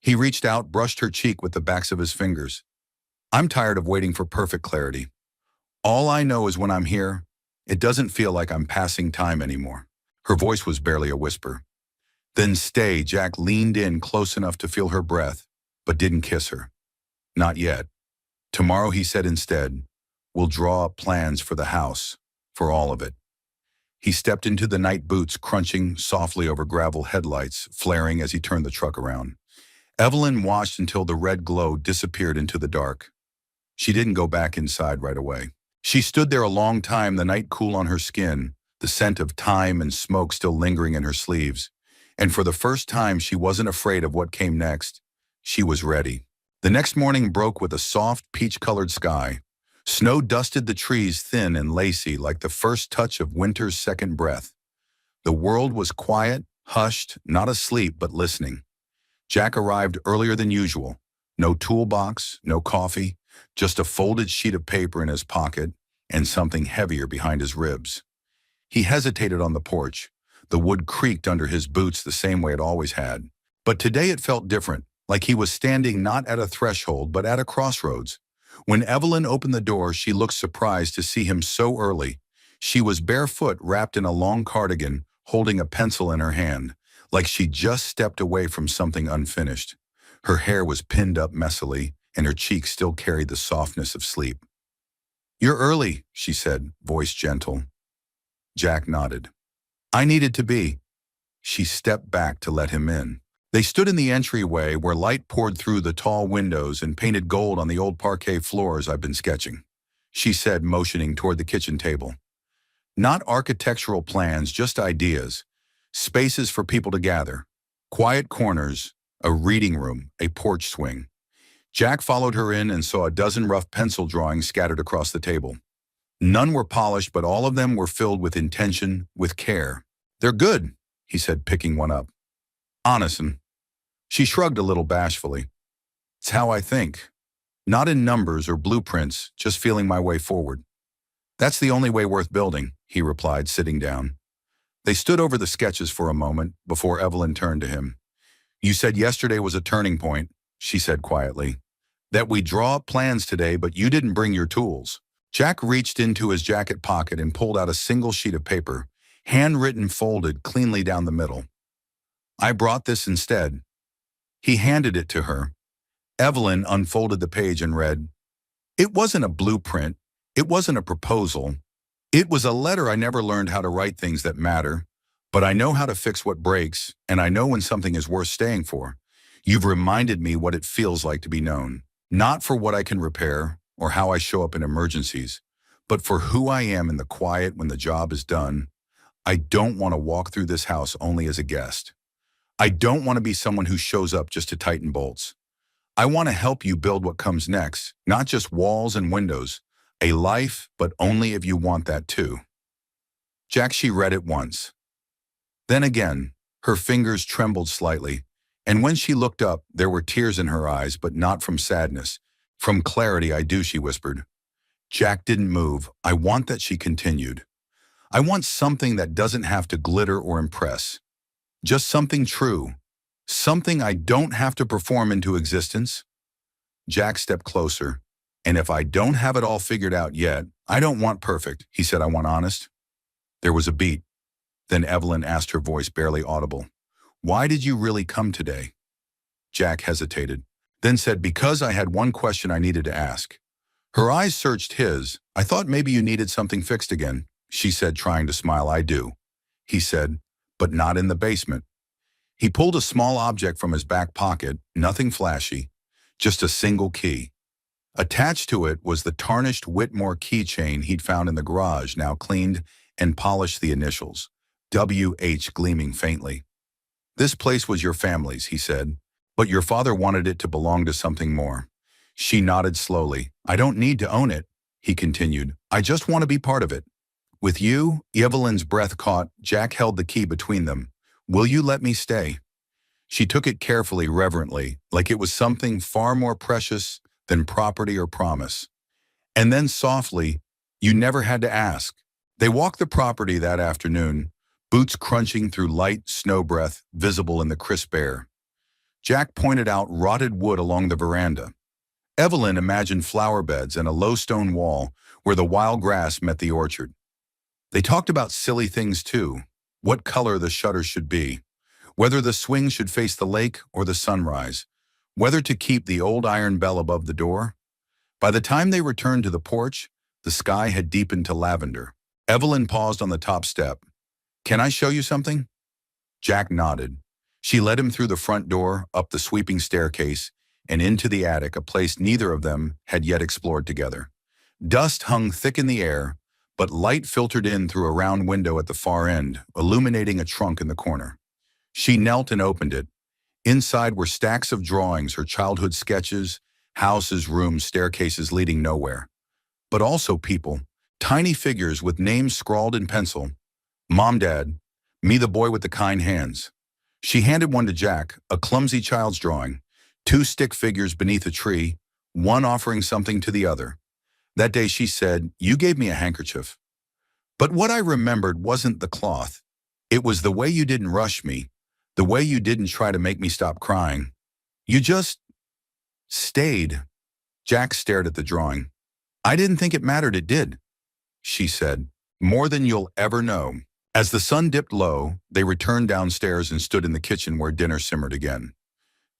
He reached out, brushed her cheek with the backs of his fingers. I'm tired of waiting for perfect clarity. All I know is when I'm here, it doesn't feel like I'm passing time anymore. Her voice was barely a whisper. Then stay. Jack leaned in close enough to feel her breath, but didn't kiss her. Not yet. Tomorrow, he said instead, we'll draw up plans for the house, for all of it. He stepped into the night boots, crunching softly over gravel headlights, flaring as he turned the truck around. Evelyn watched until the red glow disappeared into the dark. She didn't go back inside right away. She stood there a long time, the night cool on her skin, the scent of thyme and smoke still lingering in her sleeves. And for the first time, she wasn't afraid of what came next. She was ready. The next morning broke with a soft, peach-colored sky. Snow dusted the trees thin and lacy like the first touch of winter's second breath. The world was quiet, hushed, not asleep but listening. Jack arrived earlier than usual. No toolbox, no coffee, just a folded sheet of paper in his pocket and something heavier behind his ribs. He hesitated on the porch. The wood creaked under his boots the same way it always had. But today it felt different, like he was standing not at a threshold but at a crossroads. When Evelyn opened the door, she looked surprised to see him so early. She was barefoot, wrapped in a long cardigan, holding a pencil in her hand, like she'd just stepped away from something unfinished. Her hair was pinned up messily, and her cheeks still carried the softness of sleep. You're early, she said, voice gentle. Jack nodded. I needed to be. She stepped back to let him in. They stood in the entryway where light poured through the tall windows and painted gold on the old parquet floors I've been sketching, she said, motioning toward the kitchen table. Not architectural plans, just ideas. Spaces for people to gather. Quiet corners, a reading room, a porch swing. Jack followed her in and saw a dozen rough pencil drawings scattered across the table. None were polished, but all of them were filled with intention, with care. They're good, he said, picking one up. Honest'n. She shrugged a little bashfully. It's how I think. Not in numbers or blueprints, just feeling my way forward. That's the only way worth building, he replied, sitting down. They stood over the sketches for a moment before Evelyn turned to him. You said yesterday was a turning point, she said quietly. That we draw up plans today, but you didn't bring your tools. Jack reached into his jacket pocket and pulled out a single sheet of paper, handwritten, folded cleanly down the middle. I brought this instead. He handed it to her. Evelyn unfolded the page and read, It wasn't a blueprint. It wasn't a proposal. It was a letter. I never learned how to write things that matter, but I know how to fix what breaks, and I know when something is worth staying for. You've reminded me what it feels like to be known, not for what I can repair or how I show up in emergencies, but for who I am in the quiet when the job is done. I don't want to walk through this house only as a guest. I don't want to be someone who shows up just to tighten bolts. I want to help you build what comes next, not just walls and windows, a life, but only if you want that too. Jack, she read it once. Then again, her fingers trembled slightly, and when she looked up, there were tears in her eyes, but not from sadness. From clarity. I do, she whispered. Jack didn't move. I want that, she continued. I want something that doesn't have to glitter or impress. Just something true. Something I don't have to perform into existence. Jack stepped closer. And if I don't have it all figured out yet, I don't want perfect, he said. I want honest. There was a beat. Then Evelyn asked, her voice barely audible. Why did you really come today? Jack hesitated, then said, because I had one question I needed to ask. Her eyes searched his. I thought maybe you needed something fixed again, she said, trying to smile. I do, he said, but not in the basement. He pulled a small object from his back pocket, nothing flashy, just a single key. Attached to it was the tarnished Whitmore keychain he'd found in the garage, now cleaned and polished, the initials, WH gleaming faintly. This place was your family's, he said, but your father wanted it to belong to something more. She nodded slowly. I don't need to own it, he continued. I just want to be part of it. With you, Evelyn's breath caught. Jack held the key between them. Will you let me stay? She took it carefully, reverently, like it was something far more precious than property or promise. And then softly, you never had to ask. They walked the property that afternoon, boots crunching through light snow breath visible in the crisp air. Jack pointed out rotted wood along the veranda. Evelyn imagined flower beds and a low stone wall where the wild grass met the orchard. They talked about silly things too, what color the shutters should be, whether the swing should face the lake or the sunrise, whether to keep the old iron bell above the door. By the time they returned to the porch, the sky had deepened to lavender. Evelyn paused on the top step. Can I show you something? Jack nodded. She led him through the front door, up the sweeping staircase, and into the attic, a place neither of them had yet explored together. Dust hung thick in the air, but light filtered in through a round window at the far end, illuminating a trunk in the corner. She knelt and opened it. Inside were stacks of drawings, her childhood sketches, houses, rooms, staircases leading nowhere. But also people, tiny figures with names scrawled in pencil. Mom, Dad, me the boy with the kind hands. She handed one to Jack, a clumsy child's drawing, two stick figures beneath a tree, one offering something to the other. That day she said, you gave me a handkerchief. But what I remembered wasn't the cloth. It was the way you didn't rush me, the way you didn't try to make me stop crying. You just stayed. Jack stared at the drawing. I didn't think it mattered, it did, she said. More than you'll ever know. As the sun dipped low, they returned downstairs and stood in the kitchen where dinner simmered again.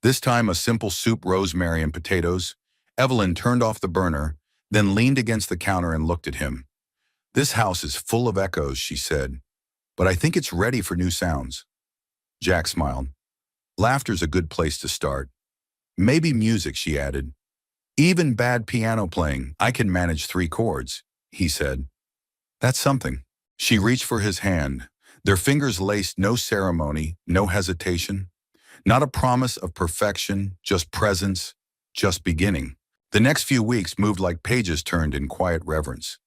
This time a simple soup, rosemary and potatoes. Evelyn turned off the burner, then leaned against the counter and looked at him. This house is full of echoes, she said, but I think it's ready for new sounds. Jack smiled. Laughter's a good place to start. Maybe music, she added. Even bad piano playing, I can manage 3 chords, he said. That's something. She reached for his hand. Their fingers laced, no ceremony, no hesitation. Not a promise of perfection, just presence, just beginning. The next few weeks moved like pages turned in quiet reverence.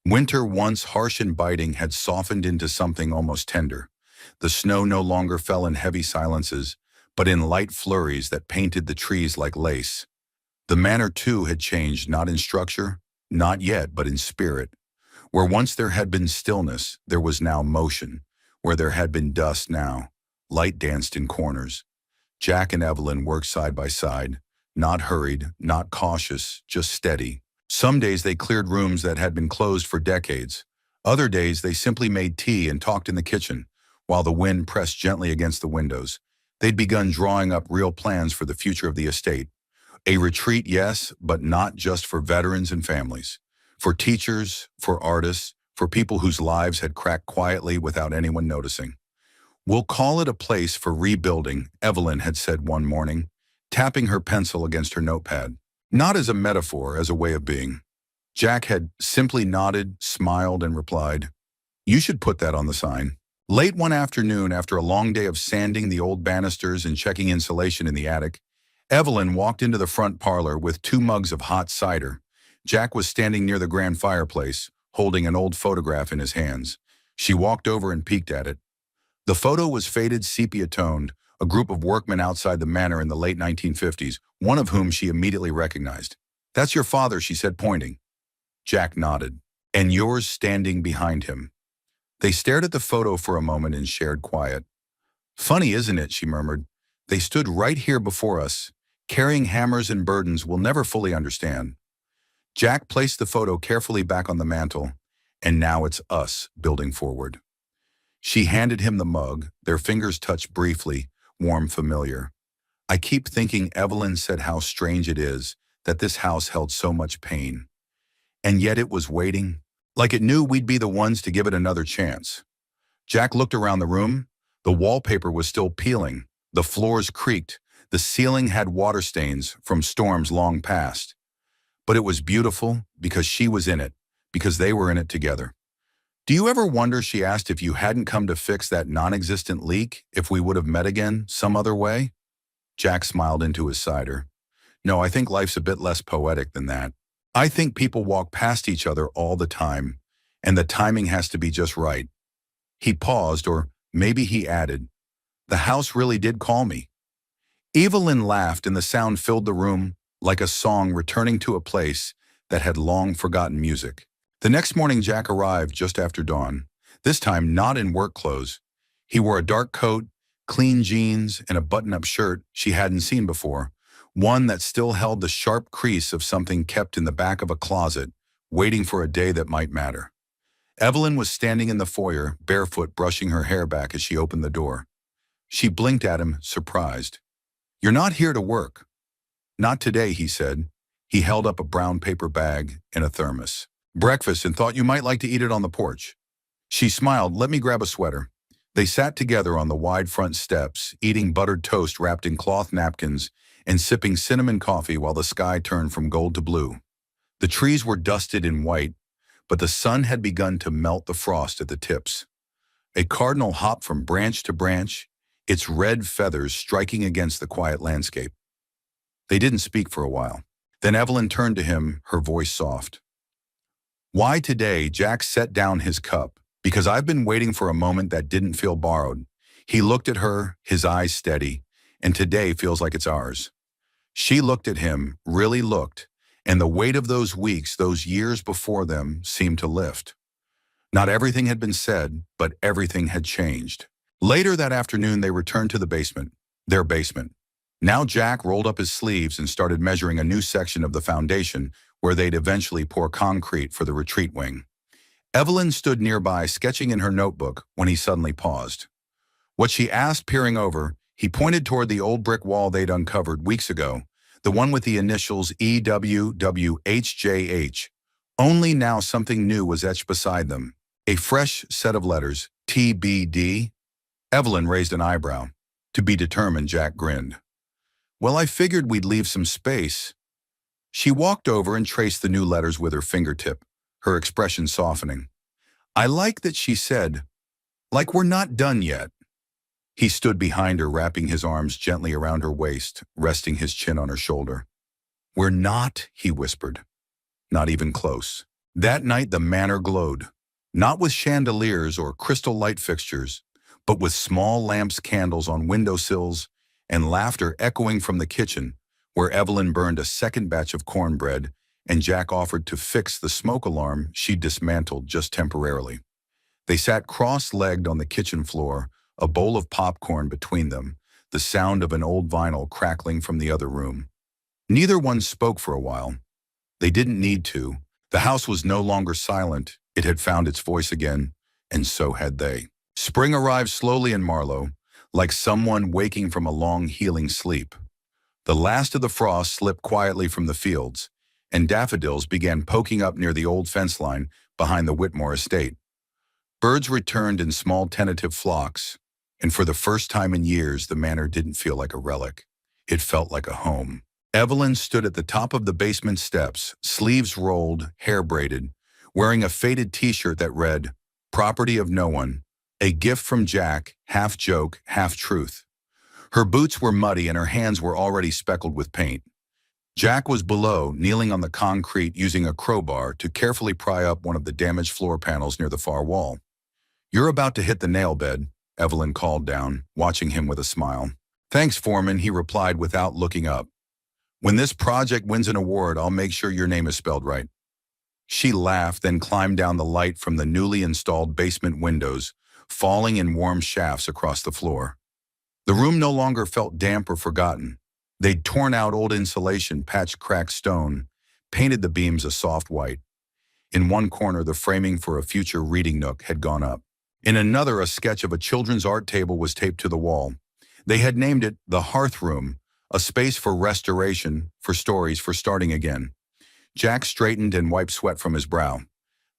Winter, once harsh and biting, had softened into something almost tender. The snow no longer fell in heavy silences, but in light flurries that painted the trees like lace. The manor, too, had changed, not in structure, not yet, but in spirit. Where once there had been stillness, there was now motion. Where there had been dust, now light danced in corners. Jack and Evelyn worked side by side, not hurried, not cautious, just steady. Some days they cleared rooms that had been closed for decades. Other days they simply made tea and talked in the kitchen, while the wind pressed gently against the windows. They'd begun drawing up real plans for the future of the estate. A retreat, yes, but not just for veterans and families. For teachers, for artists, for people whose lives had cracked quietly without anyone noticing. We'll call it a place for rebuilding, Evelyn had said one morning, tapping her pencil against her notepad. Not as a metaphor, as a way of being. Jack had simply nodded, smiled, and replied, you should put that on the sign. Late one afternoon, after a long day of sanding the old banisters and checking insulation in the attic, Evelyn walked into the front parlor with 2 mugs of hot cider. Jack was standing near the grand fireplace, holding an old photograph in his hands. She walked over and peeked at it. The photo was faded, sepia-toned, a group of workmen outside the manor in the late 1950s, one of whom she immediately recognized. That's your father, she said, pointing. Jack nodded. And yours standing behind him. They stared at the photo for a moment in shared quiet. Funny, isn't it, she murmured. They stood right here before us, carrying hammers and burdens we'll never fully understand. Jack placed the photo carefully back on the mantel, and now it's us building forward. She handed him the mug, their fingers touched briefly, warm, familiar. I keep thinking, Evelyn said, how strange it is that this house held so much pain. And yet it was waiting, like it knew we'd be the ones to give it another chance. Jack looked around the room. The wallpaper was still peeling. The floors creaked. The ceiling had water stains from storms long past. But it was beautiful because she was in it, because they were in it together. Do you ever wonder, she asked, if you hadn't come to fix that non-existent leak, if we would have met again some other way? Jack smiled into his cider. No, I think life's a bit less poetic than that. I think people walk past each other all the time, and the timing has to be just right. He paused, or maybe he added, the house really did call me. Evelyn laughed, and the sound filled the room like a song returning to a place that had long forgotten music. The next morning, Jack arrived just after dawn, this time not in work clothes. He wore a dark coat, clean jeans, and a button-up shirt she hadn't seen before, one that still held the sharp crease of something kept in the back of a closet, waiting for a day that might matter. Evelyn was standing in the foyer, barefoot, brushing her hair back as she opened the door. She blinked at him, surprised. "You're not here to work." "Not today," he said. He held up a brown paper bag and a thermos. "Breakfast, and thought you might like to eat it on the porch." She smiled. "Let me grab a sweater." They sat together on the wide front steps, eating buttered toast wrapped in cloth napkins and sipping cinnamon coffee while the sky turned from gold to blue. The trees were dusted in white, but the sun had begun to melt the frost at the tips. A cardinal hopped from branch to branch, its red feathers striking against the quiet landscape. They didn't speak for a while. Then Evelyn turned to him, her voice soft. "Why today?" Jack set down his cup. "Because I've been waiting for a moment that didn't feel borrowed." He looked at her, his eyes steady, "And today feels like it's ours." She looked at him, really looked, and the weight of those weeks, those years before them, seemed to lift. Not everything had been said, but everything had changed. Later that afternoon, they returned to the basement, their basement. Now Jack rolled up his sleeves and started measuring a new section of the foundation where they'd eventually pour concrete for the retreat wing. Evelyn stood nearby, sketching in her notebook, when he suddenly paused. "What?" she asked, peering over. He pointed toward the old brick wall they'd uncovered weeks ago, the one with the initials EWWHJH. Only now something new was etched beside them. A fresh set of letters, TBD. Evelyn raised an eyebrow. "To be determined," Jack grinned. "Well, I figured we'd leave some space." She walked over and traced the new letters with her fingertip, her expression softening. "I like that," she said. "Like we're not done yet." He stood behind her, wrapping his arms gently around her waist, resting his chin on her shoulder. "We're not," he whispered. "Not even close." That night the manor glowed, not with chandeliers or crystal light fixtures, but with small lamps, candles on windowsills, and laughter echoing from the kitchen, where Evelyn burned a second batch of cornbread and Jack offered to fix the smoke alarm she'd dismantled just temporarily. They sat cross-legged on the kitchen floor, a bowl of popcorn between them, the sound of an old vinyl crackling from the other room. Neither one spoke for a while. They didn't need to. The house was no longer silent. It had found its voice again, and so had they. Spring arrived slowly in Marlowe, like someone waking from a long healing sleep. The last of the frost slipped quietly from the fields, and daffodils began poking up near the old fence line behind the Whitmore estate. Birds returned in small tentative flocks, and for the first time in years, the manor didn't feel like a relic. It felt like a home. Evelyn stood at the top of the basement steps, sleeves rolled, hair braided, wearing a faded t-shirt that read, "Property of no one, a gift from Jack, half joke, half truth." Her boots were muddy and her hands were already speckled with paint. Jack was below, kneeling on the concrete using a crowbar to carefully pry up one of the damaged floor panels near the far wall. "You're about to hit the nail bed," Evelyn called down, watching him with a smile. "Thanks, Foreman," he replied without looking up. "When this project wins an award, I'll make sure your name is spelled right." She laughed, then climbed down the light from the newly installed basement windows, falling in warm shafts across the floor. The room no longer felt damp or forgotten. They'd torn out old insulation, patched cracked stone, painted the beams a soft white. In one corner, the framing for a future reading nook had gone up. In another, a sketch of a children's art table was taped to the wall. They had named it the Hearth Room, a space for restoration, for stories, for starting again. Jack straightened and wiped sweat from his brow.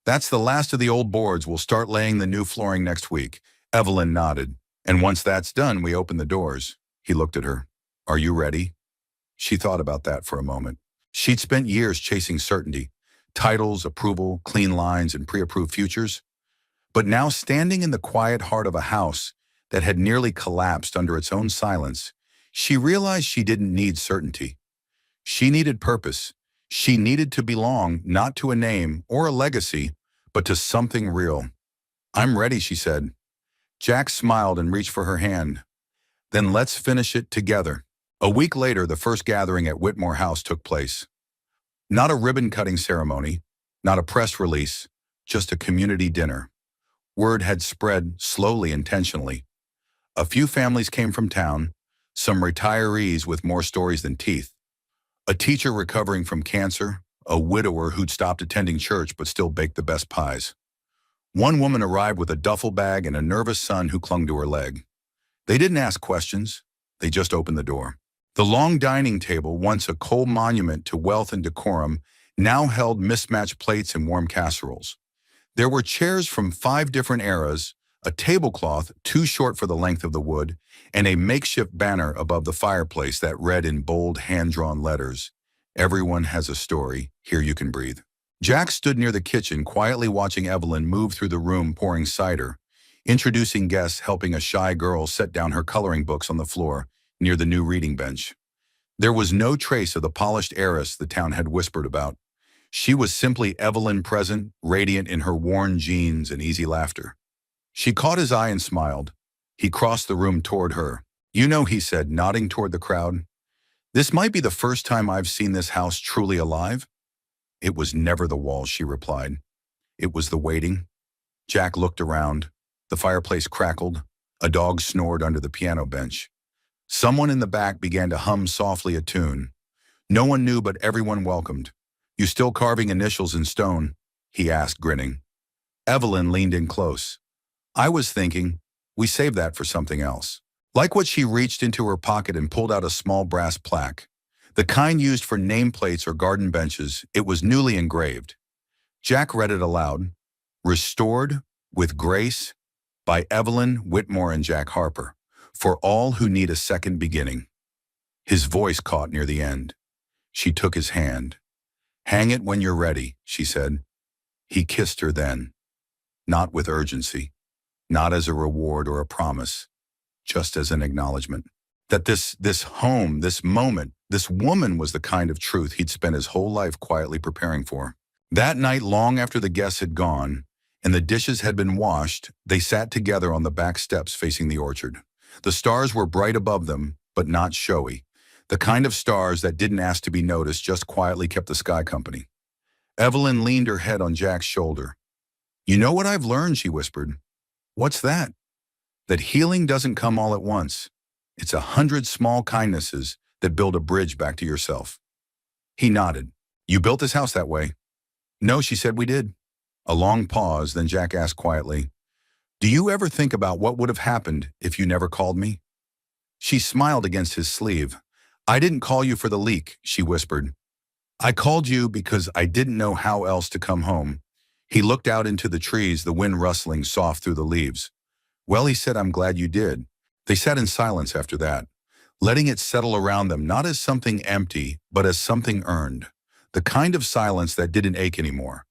"That's the last of the old boards. We'll start laying the new flooring next week." Evelyn nodded. "And once that's done, we open the doors." He looked at her. "Are you ready?" She thought about that for a moment. She'd spent years chasing certainty, titles, approval, clean lines, and pre-approved futures. But now standing in the quiet heart of a house that had nearly collapsed under its own silence, she realized she didn't need certainty. She needed purpose. She needed to belong not to a name or a legacy, but to something real. "I'm ready," she said. Jack smiled and reached for her hand. "Then let's finish it together." A week later, the first gathering at Whitmore House took place. Not a ribbon-cutting ceremony, not a press release, just a community dinner. Word had spread slowly, intentionally. A few families came from town, some retirees with more stories than teeth. A teacher recovering from cancer, a widower who'd stopped attending church but still baked the best pies. One woman arrived with a duffel bag and a nervous son who clung to her leg. They didn't ask questions, they just opened the door. The long dining table, once a cold monument to wealth and decorum, now held mismatched plates and warm casseroles. There were chairs from 5 different eras, a tablecloth too short for the length of the wood, and a makeshift banner above the fireplace that read in bold hand-drawn letters, "Everyone has a story, here you can breathe." Jack stood near the kitchen, quietly watching Evelyn move through the room pouring cider, introducing guests, helping a shy girl set down her coloring books on the floor near the new reading bench. There was no trace of the polished heiress the town had whispered about. She was simply Evelyn, present, radiant in her worn jeans and easy laughter. She caught his eye and smiled. He crossed the room toward her. "You know," he said, nodding toward the crowd, "this might be the first time I've seen this house truly alive." "It was never the walls," she replied. "It was the waiting." Jack looked around. The fireplace crackled. A dog snored under the piano bench. Someone in the back began to hum softly a tune. No one knew, but everyone welcomed. "You still carving initials in stone?" he asked, grinning. Evelyn leaned in close. "I was thinking, we saved that for something else." Like what, she reached into her pocket and pulled out a small brass plaque. The kind used for nameplates or garden benches, it was newly engraved. Jack read it aloud. "Restored with Grace by Evelyn Whitmore and Jack Harper, for all who need a second beginning." His voice caught near the end. She took his hand. "Hang it when you're ready," she said. He kissed her then, not with urgency, not as a reward or a promise, just as an acknowledgement. That this home, this moment, this woman was the kind of truth he'd spent his whole life quietly preparing for. That night, long after the guests had gone and the dishes had been washed, they sat together on the back steps facing the orchard. The stars were bright above them, but not showy. The kind of stars that didn't ask to be noticed, just quietly kept the sky company. Evelyn leaned her head on Jack's shoulder. "You know what I've learned," she whispered. "What's that?" "That healing doesn't come all at once. It's 100 small kindnesses that build a bridge back to yourself." He nodded. "You built this house that way?" "No," she said, "we did." A long pause, then Jack asked quietly, "Do you ever think about what would have happened if you never called me?" She smiled against his sleeve. "I didn't call you for the leak," she whispered. "I called you because I didn't know how else to come home." He looked out into the trees, the wind rustling soft through the leaves. "Well," he said, "I'm glad you did." They sat in silence after that, letting it settle around them, not as something empty, but as something earned. The kind of silence that didn't ache anymore.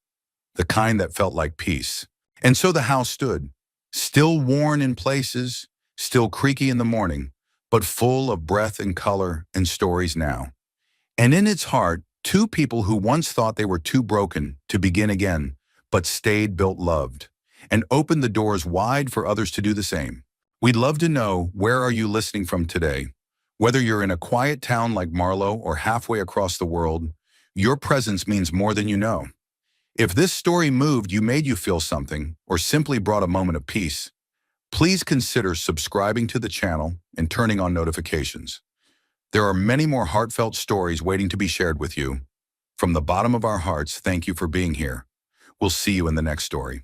The kind that felt like peace. And so the house stood, still worn in places, still creaky in the morning, but full of breath and color and stories now. And in its heart, 2 people who once thought they were too broken to begin again, but stayed, built, loved, and opened the doors wide for others to do the same. We'd love to know, where are you listening from today? Whether you're in a quiet town like Marlow or halfway across the world, your presence means more than you know. If this story moved you, made you feel something, or simply brought a moment of peace, please consider subscribing to the channel and turning on notifications. There are many more heartfelt stories waiting to be shared with you. From the bottom of our hearts, thank you for being here. We'll see you in the next story.